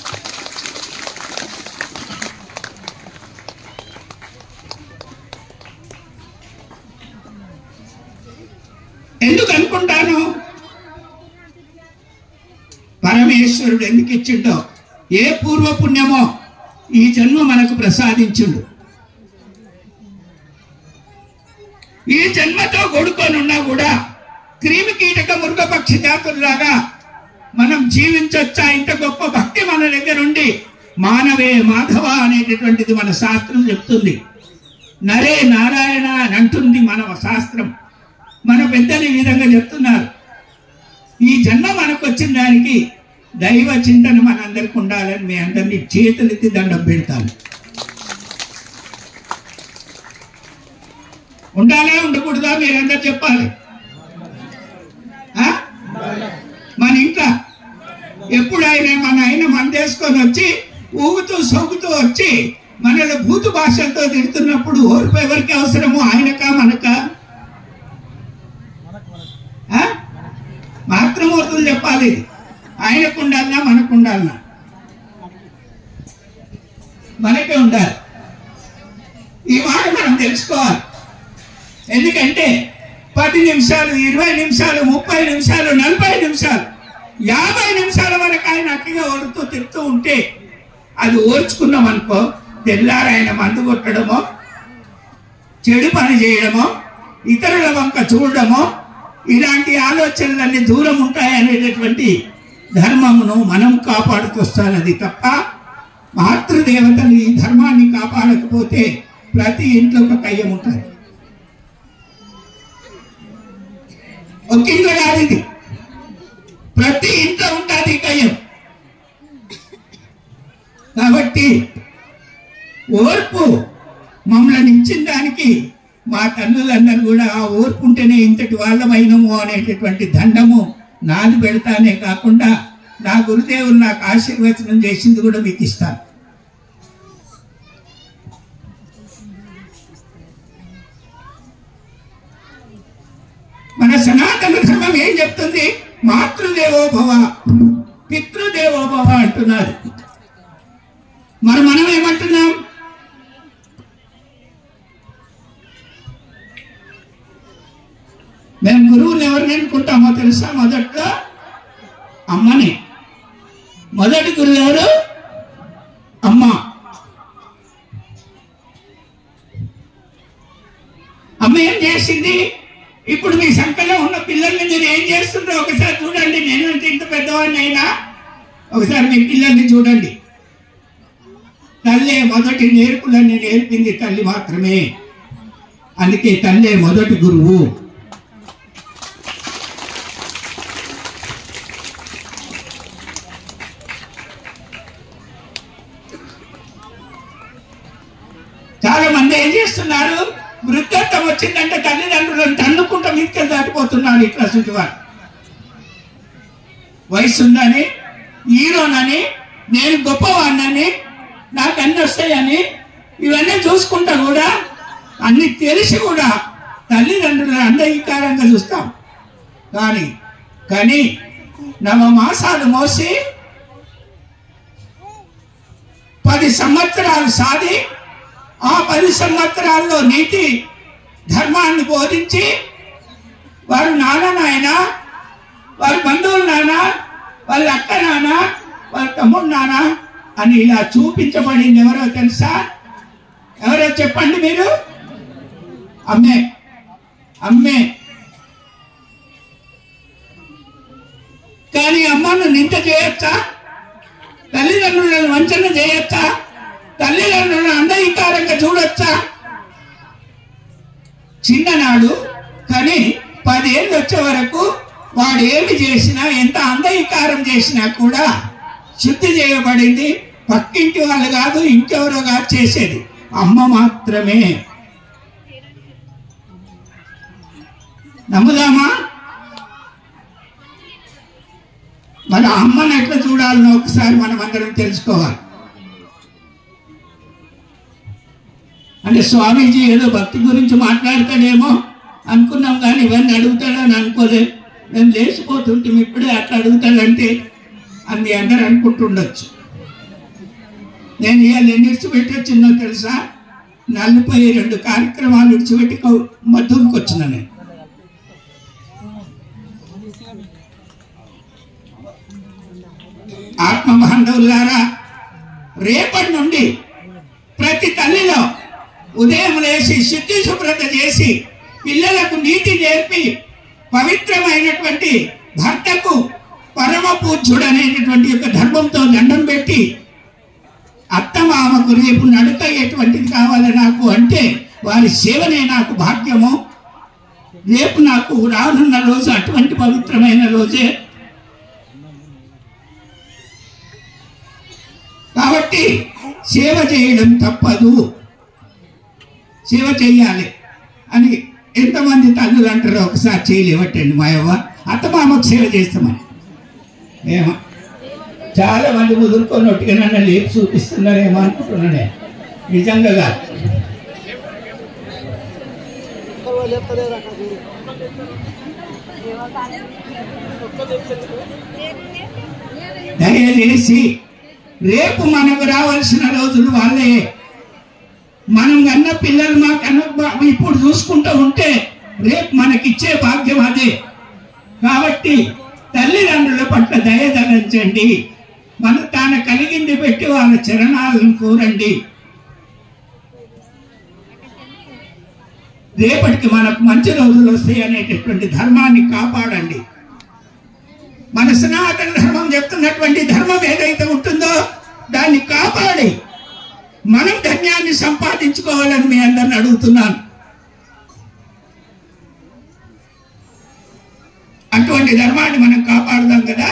ఎందుకు అనుకుంటాను? పరమేశ్వరుడు ఎందుకు ఇచ్చిండో, ఏ పూర్వపుణ్యమో ఈ జన్మ మనకు ప్రసాదించుండు. ఈ జన్మతో కొడుకొనున్నా కూడా క్రిమి కీటక మృగపక్షి జాతుల్లాగా మనం జీవించొచ్చా? ఇంత గొప్ప భక్తి మన దగ్గర ఉండి మానవే మాధవ అనేటటువంటిది మన శాస్త్రం చెప్తుంది. నరే నారాయణ అని అంటుంది మన శాస్త్రం. మన పెద్దలు ఈ విధంగా చెప్తున్నారు. ఈ జన్మ మనకు వచ్చిన దానికి దైవ చింతన మనందరికి ఉండాలని మీ అందరినీ చేతులెత్తి దండం పెడతాను. ఉండాలా ఉండకూడదా మీరందరూ చెప్పాలి. మన ఇంట్లో ఎప్పుడైనా మన ఆయన మందేసుకొని వచ్చి ఊగుతూ సోగుతూ వచ్చి మనలో భూతు భాషలతో తిడుతున్నప్పుడు ఓర్పు ఎవరికి అవసరము? ఆయనకా మనకా? మాతృమూర్తులు చెప్పాలి. ఆయనకు ఉండాలన్నా మనకు ఉండాలన్నా? మనకే ఉండాలి. ఈ మాట మనం తెలుసుకోవాలి. ఎందుకంటే 10 నిమిషాలు, 20 నిమిషాలు, 30 నిమిషాలు, 40 నిమిషాలు, 50 నిమిషాల వరకు ఆయన అట్టిగా ఓడుతూ తిరుగుతూ ఉంటే అది ఓర్చుకున్నాం అనుకో, తెల్లారు ఆయన మందు కొట్టడమో, చెడు పని చేయడమో, ఇతరుల వంక చూడడమో, ఇలాంటి ఆలోచనలన్నీ దూరం ఉంటాయనేటటువంటి ధర్మమును మనం కాపాడుకొస్తున్నది తప్ప మాతృదేవతలు ఈ ధర్మాన్ని కాపాడకపోతే ప్రతి ఇంట్లో ఒక కయ్యం ఉంటుంది. ఒక ఇంట్లో కాదు, ఇది ప్రతి ఇంట్లో ఉంటుంది కయ్యం. కాబట్టి ఓర్పు మమ్మల్ని ఇచ్చిన దానికి మా తల్లులందరూ కూడా ఆ ఓర్పు ఉంటేనే ఇంతటి వాళ్ళమైనము అనేటటువంటి దండము నాది పెడతానే కాకుండా నా గురుదేవులు నాకు ఆశీర్వచనం చేసింది కూడా మీకు ఇస్తాను. మన సనాతన ధర్మం ఏం చెప్తుంది? మాతృదేవోభవ పితృదేవోభవ అంటున్నారు. మరి మనం ఏమంటున్నాం? మేము గురువుని ఎవరిని ఎన్నుకుంటామో తెలుసా? మొదట్లో అమ్మని. మొదటి గురువు ఎవరు? అమ్మ. అమ్మ ఏం చేసింది? ఇప్పుడు మీ సంఖ్యలో ఉన్న పిల్లల్ని మీరు ఏం చేస్తుండ్రో ఒకసారి చూడండి. నేనంటే ఇంత పెద్దవాడిని అయినా ఒకసారి మీ పిల్లల్ని చూడండి. తల్లే మొదటి నేర్పులన్నీ నేర్పింది తల్లి మాత్రమే. అందుకే తల్లే మొదటి గురువు. చాలా మంది ఏం చేస్తున్నారు? వృద్ధత్వం వచ్చిందంటే తల్లిదండ్రులను తన్నుకుంటూ మీదకి దాటిపోతున్నారు. ఇట్లా చుట్టువారు వయసు ఉందని, హీరోనని, నేను గొప్పవాడినని, నాకు అన్ని వస్తాయని ఇవన్నీ చూసుకుంటా కూడా అన్ని తెలిసి కూడా తల్లిదండ్రులను అంగీకారంగా చూస్తాం. కానీ నవమాసాలు మోసి 10 సంవత్సరాలు సాది ఆ 10 సంవత్సరాల్లో నీతి ధర్మాన్ని బోధించి వారు నాన్న, వారి బంధువులు నాన్న, వాళ్ళ అక్క నాన్న, వాళ్ళ తమ్ముడు నాన్న అని ఇలా చూపించబడింది ఎవరో తెలుసా? ఎవరో చెప్పండి మీరు? అమ్మే. కానీ అమ్మను నింద చేయొచ్చా? తల్లిదండ్రులను వంచన చేయొచ్చా? తల్లిదండ్రులను అంగీకారంగా చూడొచ్చా? చిన్ననాడు కానీ 10 ఏళ్ళు వచ్చే వరకు వాడు ఏమి చేసినా, ఎంత అంగీకారం చేసినా కూడా శుద్ధి చేయబడింది. పక్కింటి వాళ్ళు కాదు, ఇంకెవరో కాదు చేసేది, అమ్మ మాత్రమే. నమ్ముదామా? మన అమ్మను ఎట్లా చూడాలనో ఒకసారి మనం అందరం తెలుసుకోవాలి. అంటే స్వామీజీ ఏదో భక్తి గురించి మాట్లాడతాడేమో అనుకున్నాం, కానీ ఇవన్నీ అడుగుతాడని అనుకోలేదు. మేము లేచిపోతుంటాం ఇప్పుడే అట్లా అడుగుతాడంటే అని అందరు అనుకుంటుండొచ్చు. నేను ఇవాళ ఎన్ని విడిచిపెట్టి వచ్చిందో తెలుసా? 42 కార్యక్రమాలు విడిచిపెట్టి మద్దూరుకు వచ్చిన నేను. ఆత్మ బాంధవులారా, రేపటి నుండి ప్రతి తల్లిలో ఉదయం లేచి శుద్ధి శుభ్రత చేసి పిల్లలకు నీతి నేర్పి పవిత్రమైనటువంటి భర్తకు పరమ పూజ్యుడు అనేటటువంటి యొక్క ధర్మంతో దండం పెట్టి అత్తమామకు రేపు నడక ఎటువంటిది కావాలి నాకు అంటే వారి సేవనే నాకు భాగ్యము. రేపు నాకు రానున్న రోజు అటువంటి పవిత్రమైన రోజే. కాబట్టి సేవ చేయడం తప్పదు, సేవ చేయాలి అని ఎంతమంది తల్లులు అంటారో ఒకసారి చేయలేవట్టండి. మా యవ్వ అత్తమామకు సేవ చేస్తామని ఏమో చాలా మంది ముదురుకొని ఒట్టిగా నన్ను లేపు చూపిస్తున్నారేమో అనుకుంటున్నానే. నిజంగా కాదు. దయచేసి రేపు మనకు రావాల్సిన రోజులు వాళ్ళే. మనం కన్న పిల్లలు మాకు ఇప్పుడు చూసుకుంటూ ఉంటే రేపు మనకిచ్చే భాగ్యం అదే. కాబట్టి తల్లిదండ్రుల పట్ల దయదలించండి. మన తాను కలిగింది పెట్టి వాళ్ళ చరణాలను కోరండి. రేపటికి మనకు మంచి రోజులు వస్తాయి అనేటటువంటి ధర్మాన్ని కాపాడండి. మన సనాతన ధర్మం చెప్తున్నటువంటి ధర్మం ఏదైతే ఉంటుందో దాన్ని కాపాడి మనం ధన్యాన్ని సంపాదించుకోవాలని మీ అందరిని అడుగుతున్నాను. అటువంటి ధర్మాన్ని మనం కాపాడుదాం కదా.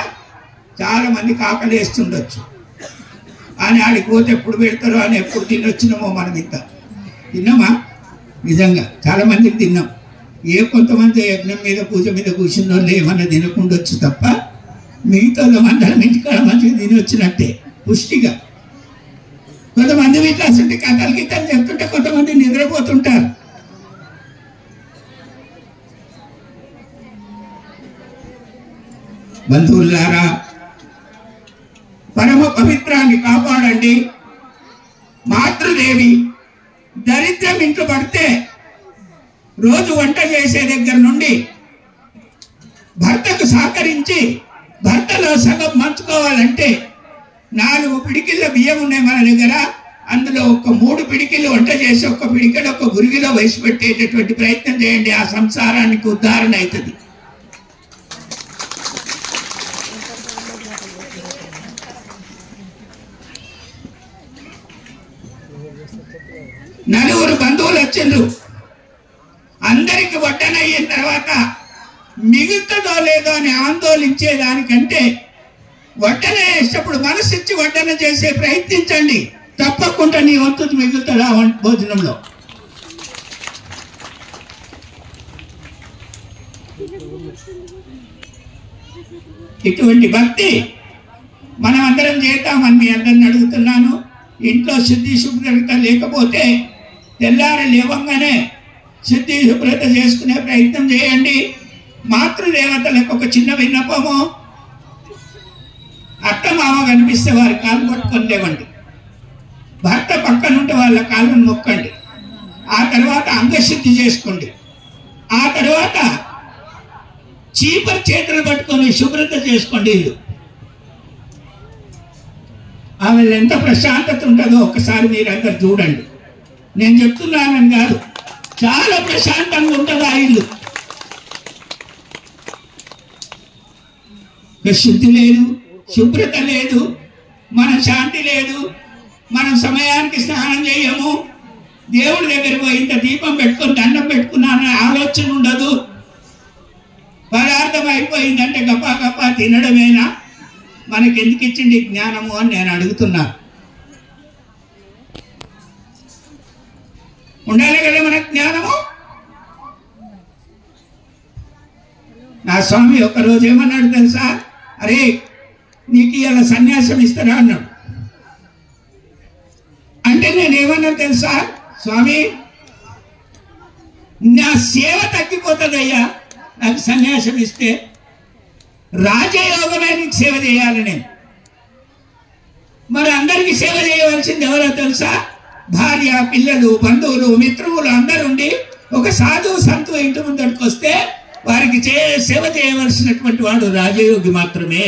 చాలా మందికి ఆకలి వేస్తుండొచ్చు అని ఆడికి పోతే ఎప్పుడు పెడతారో అని ఎప్పుడు తినొచ్చినామో మనం ఇంత తిన్నామా? నిజంగా చాలా మందికి తిన్నాం. కొంతమంది యజ్ఞం మీద పూజ మీద కూర్చున్న వాళ్ళు ఏమన్నా తినకుండొచ్చు తప్ప మిగతా అందరం ఇంటికాడ మంచిగా తినొచ్చినట్టే పుష్టిగా. కొంతమంది వీటిలో అసలు కథలు గీతలు చెప్తుంటే కొంతమంది నిద్రపోతుంటారు. బంధువులారా, పరమ పవిత్రాన్ని కాపాడండి. మాతృదేవి దరిద్రం ఇంట్లో పడితే రోజు వంట చేసే దగ్గర నుండి భర్తకు సహకరించి భర్తలో సగం మంచుకోవాలంటే 4 పిడికిళ్ళ బియ్యం ఉన్నాయి మన దగ్గర. అందులో ఒక 3 పిడికిళ్ళు వంట చేసి ఒక పిడికిలు ఒక గురిగిలో వేసి పెట్టేటటువంటి ప్రయత్నం చేయండి. ఆ సంసారానికి ఉద్ధారణ అవుతుంది. నలుగురు బంధువులు వచ్చిండ్రు. అందరికి వడ్డన అయిన తర్వాత మిగులుతుందో లేదో అని ఆందోళించేదానికంటే వడ్డన వేసేటప్పుడు మనసిచ్చి వడ్డన చేసే ప్రయత్నించండి. తప్పకుండా నీ వంతు మిగులుతుందా భోజనంలో. ఇటువంటి భక్తి మనం అందరం చేద్దామని మీ అందరిని అడుగుతున్నాను. ఇంట్లో శుద్ధి శుభ్రత లేకపోతే తెల్లారి లేవంగానే శుద్ధి శుభ్రత చేసుకునే ప్రయత్నం చేయండి. మాతృదేవతలకు ఒక చిన్న విన్నపము, అత్త మామ కనిపిస్తే వారి కాలు పట్టుకొని లేవండి. భర్త పక్కనుంటే వాళ్ళ కాళ్ళను మొక్కండి. ఆ తర్వాత అంగశుద్ధి చేసుకోండి. ఆ తర్వాత చీపర్ చేతులు పట్టుకొని శుభ్రత చేసుకోండి. ఇల్లు ఆమె ఎంత ప్రశాంతత ఉంటుందో ఒకసారి మీరందరూ చూడండి. నేను చెప్తున్నానని కాదు, చాలా ప్రశాంతంగా ఉంటుంది ఆ ఇల్లు. శుద్ధి లేదు, శుభ్రత లేదు, మన శాంతి లేదు, మనం సమయానికి స్నానం చేయము, దేవుడి దగ్గర పోయి ఇంత దీపం పెట్టుకొని దండం పెట్టుకున్నానని ఆలోచన ఉండదు. పదార్థం అయిపోయిందంటే గపా గపా తినడమేనా? మనకి ఎందుకు ఇచ్చింది జ్ఞానము అని నేను అడుగుతున్నా. ఉండాలి కదా మన జ్ఞానము. నా స్వామి ఒకరోజు ఏమన్నాడు తెలుసా? అరే నీకు ఇలా సన్యాసం ఇస్తారా అన్నాడు. అంటే నేనేమన్నా తెలుసా? స్వామి నా సేవ తగ్గిపోతుందయ్యా నాకు సన్యాసం ఇస్తే. రాజయోగమే నీకు సేవ చేయాలి నేను. మరి అందరికీ సేవ చేయవలసింది ఎవరో తెలుసా? భార్య, పిల్లలు, బంధువులు, మిత్రువులు అందరుండి ఒక సాధువు సంతు ఇంటి ముందరికి వస్తే వారికి సేవ చేయవలసినటువంటి వాడు రాజయోగి మాత్రమే.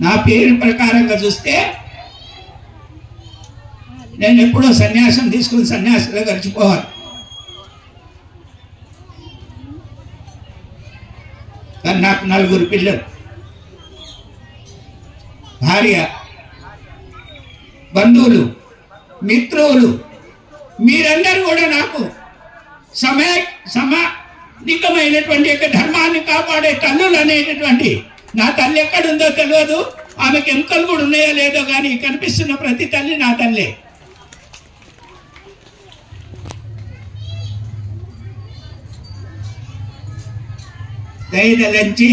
నా పేరు ప్రకారంగా చూస్తే నేను ఎప్పుడో సన్యాసం తీసుకుని సన్యాసిలో గడిచిపోవాలి. కానీ నాకు 4 పిల్లలు, భార్య, బంధువులు, మిత్రులు, మీరందరూ కూడా నాకు సమానికమైనటువంటి యొక్క ధర్మాన్ని కాపాడే తల్లులు అనేటటువంటి, నా తల్లి ఎక్కడుందో తెలియదు, ఆమెకి ఎముకలు కూడా ఉన్నాయో లేదో కానీ కనిపిస్తున్న ప్రతి తల్లి నా తల్లే. దయదలంచి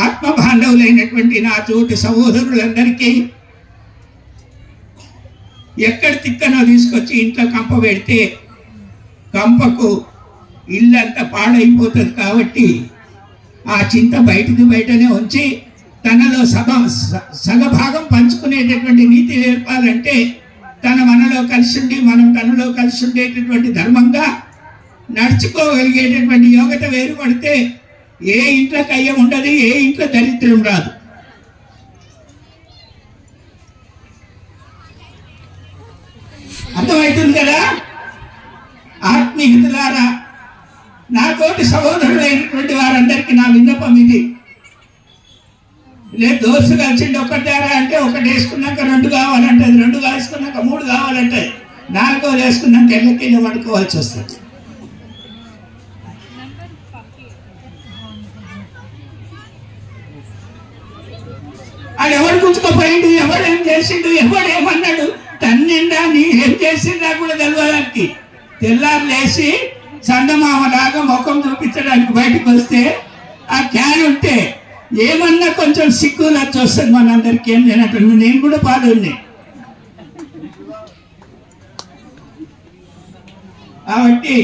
ఆత్మబాంధవులైనటువంటి నా తోటి సహోదరులందరికీ ఎక్కడ తిక్కనో తీసుకొచ్చి ఇంట్లో కంప పెడితే కంపకు ఇల్లంతా పాడైపోతుంది. కాబట్టి ఆ చింత బయటనే ఉంచి తనలో సగభాగం పంచుకునేటటువంటి నీతి నేర్పాలంటే తన మనలో కలిసి ఉండి మనం తనలో కలిసి ఉండేటటువంటి ధర్మంగా నడుచుకోగలిగేటటువంటి యోగ్యత వేరుపడితే ఏ ఇంట్లో కయ్యం ఉండదు, ఏ ఇంట్లో దరిద్రం రాదు. అర్థమవుతుంది కదా? ఆత్మీయులారా, నా తోటి సహోదరులైనటువంటి వారందరికీ నా విన్నపం ఇది. లేదు దోస్తు కలిసిండి ఒకటి దారా అంటే ఒకటి వేసుకున్నాక 2 కావాలంటది, 2 వేసుకున్నాక 3 కావాలంటే 4 వేసుకున్నాక ఎల్లకిళ్ళ పడుకోవాల్సి వస్తుంది. ఆడు ఎవడు గుంజుకోపోయిండు, ఎవడేం చేసిండు, ఎవడేమన్నాడు, తన్నిండా నీ ఏం చేసిండా కూడా తెలియడానికి తెల్లారు లేచి చందమామలాగా ముఖం చూపించడానికి బయటకు వస్తే ఆ క్యాన్ ఉంటే ఏమన్నా కొంచెం సిగ్గు లచ్చి వస్తుంది మనందరికీ. ఏం లేనట్టు నేను కూడా పాల్గొన్నా. కాబట్టి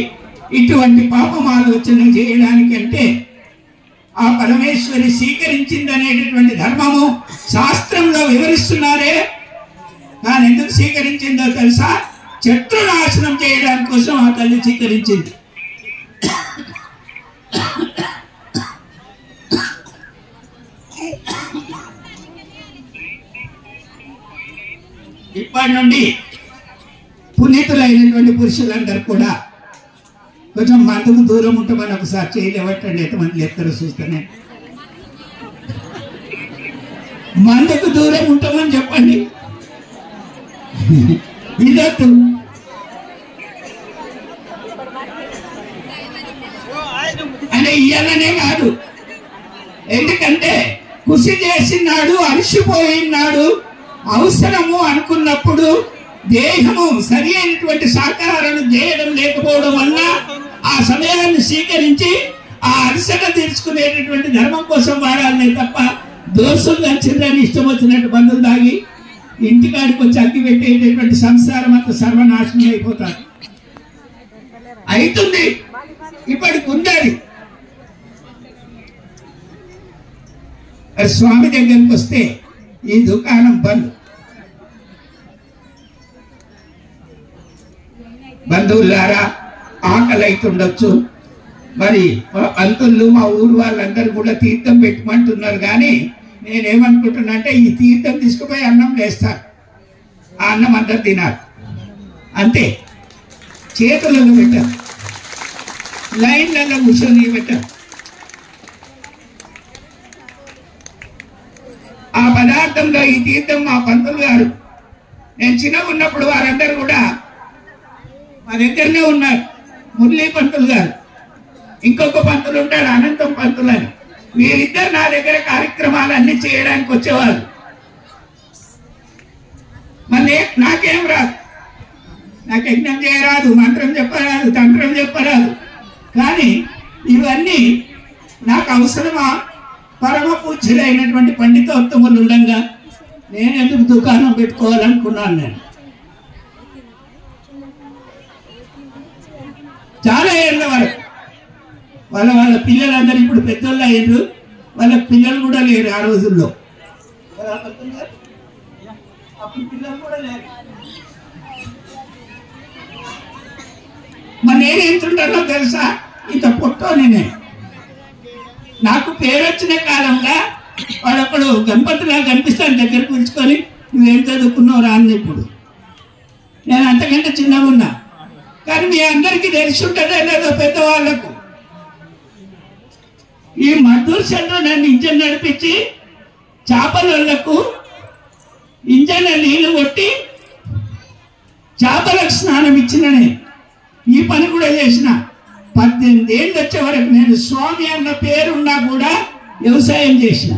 ఇటువంటి పాపం ఆలోచన చేయడానికంటే ఆ పరమేశ్వరి స్వీకరించింది అనేటటువంటి ధర్మము శాస్త్రంలో వివరిస్తున్నారే. కానీ ఎందుకు స్వీకరించిందో తెలుసా? శత్రు నాశనం చేయడానికి కోసం ఆ తల్లి స్వీకరించింది. ఇప్పటి నుండి పునీతులైనటువంటి పురుషులందరూ కూడా కొంచెం మందుకు దూరం ఉంటామని ఒకసారి చేయలేవట్టండి. ఎంతమంది ఎత్తరు చూస్తేనే మందుకు దూరం ఉంటామని చెప్పండి. ఇదొద్దు. అంటే ఇయ్యాలనే కాదు, ఎందుకంటే కృషి చేసినాడు, అలసిపోయినాడు, అవసరము అనుకున్నప్పుడు దేహము సరి అయినటువంటి శాకాహారం చేయడం లేకపోవడం వల్ల ఆ సమయాన్ని స్వీకరించి ఆ అలసట తీర్చుకునేటటువంటి ధర్మం కోసం వాడాలనే తప్ప దోషులు నచ్చిందని ఇష్టం వచ్చినట్టు బంధువులు దాగి ఇంటికాడికి వచ్చి అగ్గి పెట్టేటటువంటి సంసారం అంతా సర్వనాశనం అయిపోతారు. అవుతుంది, ఇప్పటికి ఉండాలి. స్వామి దగ్గరికి వస్తే ఈ దుకాణం బంద్. బంధువులారా, ఆకలి అవుతుండొచ్చు. మరి పంతులు మా ఊరు వాళ్ళందరూ కూడా తీర్థం పెట్టమంటున్నారు. కానీ నేనేమనుకుంటున్నా అంటే ఈ తీర్థం తీసుకుపోయి అన్నం వేస్తారు, ఆ అన్నం అందరు తినాలి అంతే. చేతులలో పెట్టారు, లైన్లలో కూర్చొని పెట్టారు. ఆ పదార్థంలో ఈ తీర్థం మా పంతులు గారు, నేను చిన్నగా ఉన్నప్పుడు వారందరూ కూడా మా దగ్గరనే ఉన్నారు. మురళీ పంతులు గారు, ఇంకొక పంతులు ఉంటాడు అనంతం పంతులు అని. వీరిద్దరు నా దగ్గర కార్యక్రమాలన్నీ చేయడానికి వచ్చేవారు. మళ్ళీ నాకేం రాదు, నాకు యజ్ఞం చేయరాదు, మంత్రం చెప్పరాదు, తంత్రం చెప్పరాదు. కానీ ఇవన్నీ నాకు అవసరమా? పరమ పూజ్యులైనటువంటి పండితోత్తములు ఉండగా నేను ఎందుకు దుకాణం పెట్టుకోవాలనుకున్నాను. నేను చాలా ఏళ్ళ వరకు వాళ్ళ పిల్లలందరూ ఇప్పుడు పెద్దోళ్ళు అయ్యారు, వాళ్ళ పిల్లలు కూడా లేరు. ఆ రోజుల్లో పిల్లలు కూడా లేరు. మరి నేను ఎంతుంటానో తెలుసా? ఇంత పొట్టోని నేను. నాకు పేరు వచ్చిన కాలంలో వాడప్పుడు గణపతిలా కనిపిస్తాను దగ్గరకు పిలుచుకొని నువ్వేం చదువుకున్నావు రా అని. ఇప్పుడు నేను అంతకంటే చిన్నగా ఉన్నా, కానీ మీ అందరికీ తెలిసి ఉంటుందో లేదో పెద్దవాళ్ళకు. ఈ మద్దూరు సెంటర్ నన్ను ఇంజన్ నడిపించి చేపలకు ఇంజన్ నీళ్లు కొట్టి చేపలకు స్నానం ఇచ్చిననే ఈ పని కూడా చేసిన. 18 ఏళ్ళు వచ్చే వరకు నేను స్వామి అన్న పేరున్నా కూడా వ్యవసాయం చేసిన.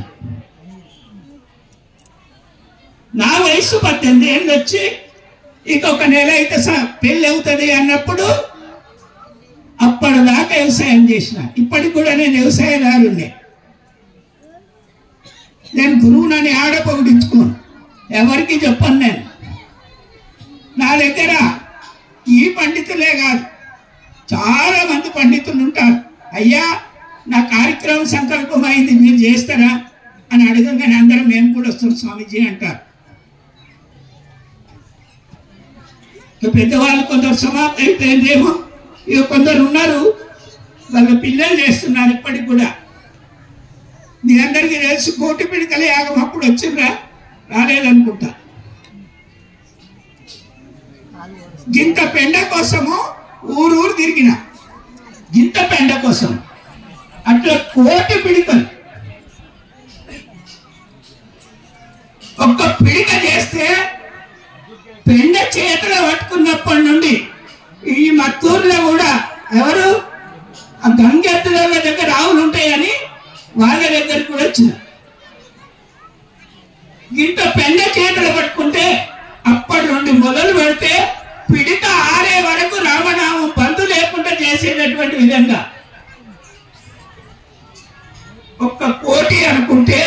నా వయసు 18 ఏళ్ళు వచ్చి ఇంకొక నెల అయితే పెళ్ళి అవుతుంది అన్నప్పుడు అప్పటిదాకా వ్యవసాయం చేసిన. ఇప్పటికి కూడా నేను వ్యవసాయదారుణ్ణి. నేను గురువునని ఆడపొగిడించుకోను, ఎవరికి చెప్పను. నేను నా దగ్గర ఈ పండితులే కాదు, చాలా మంది పండితులు ఉంటారు. అయ్యా నా కార్యక్రమం సంకల్పం అయింది, మీరు చేస్తారా అని అడగంగానే అందరం మేము కూడా వస్తాం స్వామీజీ అంటారు. పెద్దవాళ్ళు కొందరు సమాప్తి అయిపోయిందేమో, ఇక కొందరు ఉన్నారు వాళ్ళ పిల్లలు చేస్తున్నారు ఇప్పటికి కూడా. మీ అందరికీ తెలుసు కోటి పిడికల యాగం అప్పుడు వచ్చిందా? రాలేదనుకుంటా. గింత పెండ కోసము ఊరు తిరిగిన, గింత పెండ కోసం. అట్లా కోటి పిడికలు ఒక్క పిడిక చేస్తే పెండ చేతిలో పట్టుకున్నప్పటి నుండి ఈ మత్తూరులో కూడా ఎవరు ఆ గంగెత్తుల దగ్గర ఆవులు ఉంటాయని వాళ్ళ దగ్గరికి కూడా వచ్చిన. గింత పెండ చేతులు పట్టుకుంటే అప్పటి నుండి మొదలు పెడితే పిడిక ఆరే వరకు రామనామం బంధు లేకుండా చేసేటటువంటి విధంగా 1 కోటి అనుకుంటే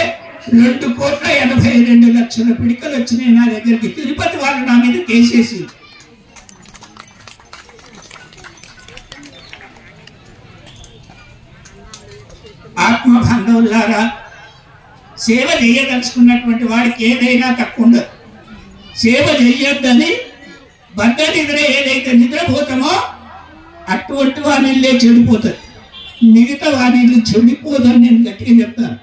2,82,00,000 పిడికలు వచ్చినాయి నా దగ్గరికి. తిరుపతి వాళ్ళు నా మీద కేసేసి. ఆత్మ బంధువులారా, సేవ చేయదలుచుకున్నటువంటి వాడికి ఏదైనా తక్కువ ఉండదు. సేవ చెయ్యొద్దని బద్ద నిద్ర ఏదైతే నిద్రపోతామో అటువంటి వానిల్లే చెడిపోతుంది, మిగతా వానిల్లు చెడిపోదని నేను గట్టిగా చెప్తాను.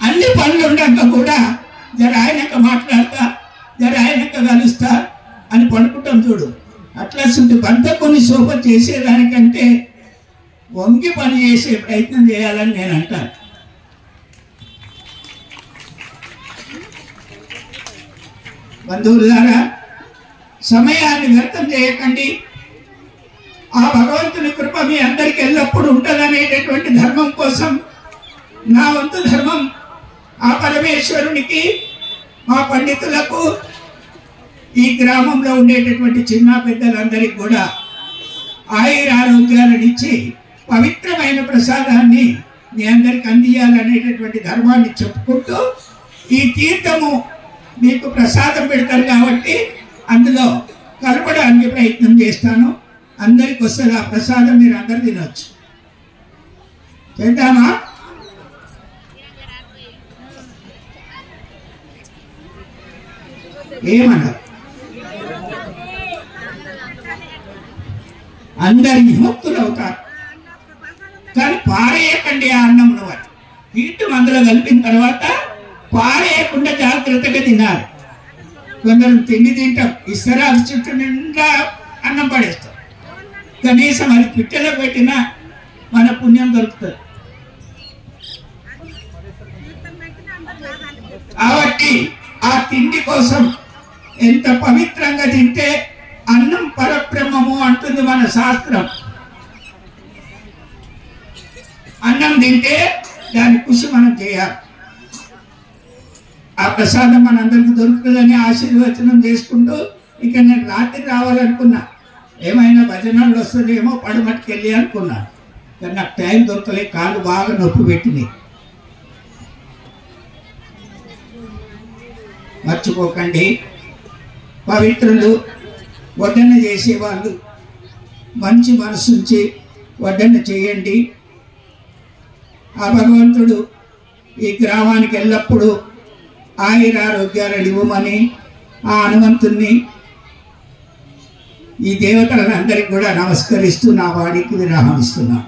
అన్ని పనులు ఉండక కూడా జర ఆయనక మాట్లాడతా, జర ఆయనక కలుస్తా అని పడుకుంటాం చూడు. అట్లా బద్ద కొన్ని శోభ చేసేదానికంటే వంగి పని చేసే ప్రయత్నం చేయాలని నేను అంటాను. బంధువులారా, సమయాన్ని వ్యర్థం చేయకండి. ఆ భగవంతుని కృప మీ అందరికి ఎల్లప్పుడూ ఉంటుందనేటటువంటి ధర్మం కోసం నా వంతు ధర్మం ఆ పరమేశ్వరునికి, మా పండితులకు, ఈ గ్రామంలో ఉండేటటువంటి చిన్న పెద్దలందరికీ కూడా ఆయురారోగ్యాలను ఇచ్చి పవిత్రమైన ప్రసాదాన్ని మీ అందరికి అందియాలనేటటువంటి ధర్మాన్ని చెప్పుకుంటూ, ఈ తీర్థము మీకు ప్రసాదం పెడతారు కాబట్టి అందులో కలపడానికి ప్రయత్నం చేస్తాను. అందరికి వస్తుంది ఆ ప్రసాదం, మీరు అందరు తినొచ్చు. చేద్దామా? ఏమన్నారు? అందరి విముక్తులు అవుతారు, కానీ పారేయకండి ఆ అన్నంను. వారు వీటి మందులో కలిపిన తర్వాత పారేయకుండా జాగ్రత్తగా తినాలి. కొందరు తిండి తింటాం, ఇస్తరాలు చుట్టూ నిండా అన్నం పడేస్తాం. కనీసం అది పిట్టెలో పెట్టినా మన పుణ్యం దొరుకుతుంది. కాబట్టి ఆ తిండి కోసం ఎంత పవిత్రంగా తింటే అన్నం పరబ్రహ్మము అంటుంది మన శాస్త్రం. అన్నం తింటే దాని కృషి మనం చేయాలి. ఆ ప్రసాదం మనందరికి దొరుకుతుందని ఆశీర్వచనం చేసుకుంటూ ఇక నేను రాత్రి రావాలనుకున్నా, ఏమైనా భజనలు వస్తుందేమో పడమట్టుకెళ్ళి అనుకున్నా, కానీ నాకు టైం దొరకలే, కాళ్ళు బాగా నొప్పి పెట్టినాయి. మర్చిపోకండి, పవిత్రులు వడ్డన చేసేవాళ్ళు మంచి మనసు నుంచి వడ్డన చేయండి. ఆ భగవంతుడు ఈ గ్రామానికి ఎల్లప్పుడూ ఆయురారోగ్యాలను ఇవ్వమని ఆ హనుమంతుణ్ణి, ఈ దేవతలందరికీ కూడా నమస్కరిస్తూ నా వాడికి విరామం ఇస్తున్నాను.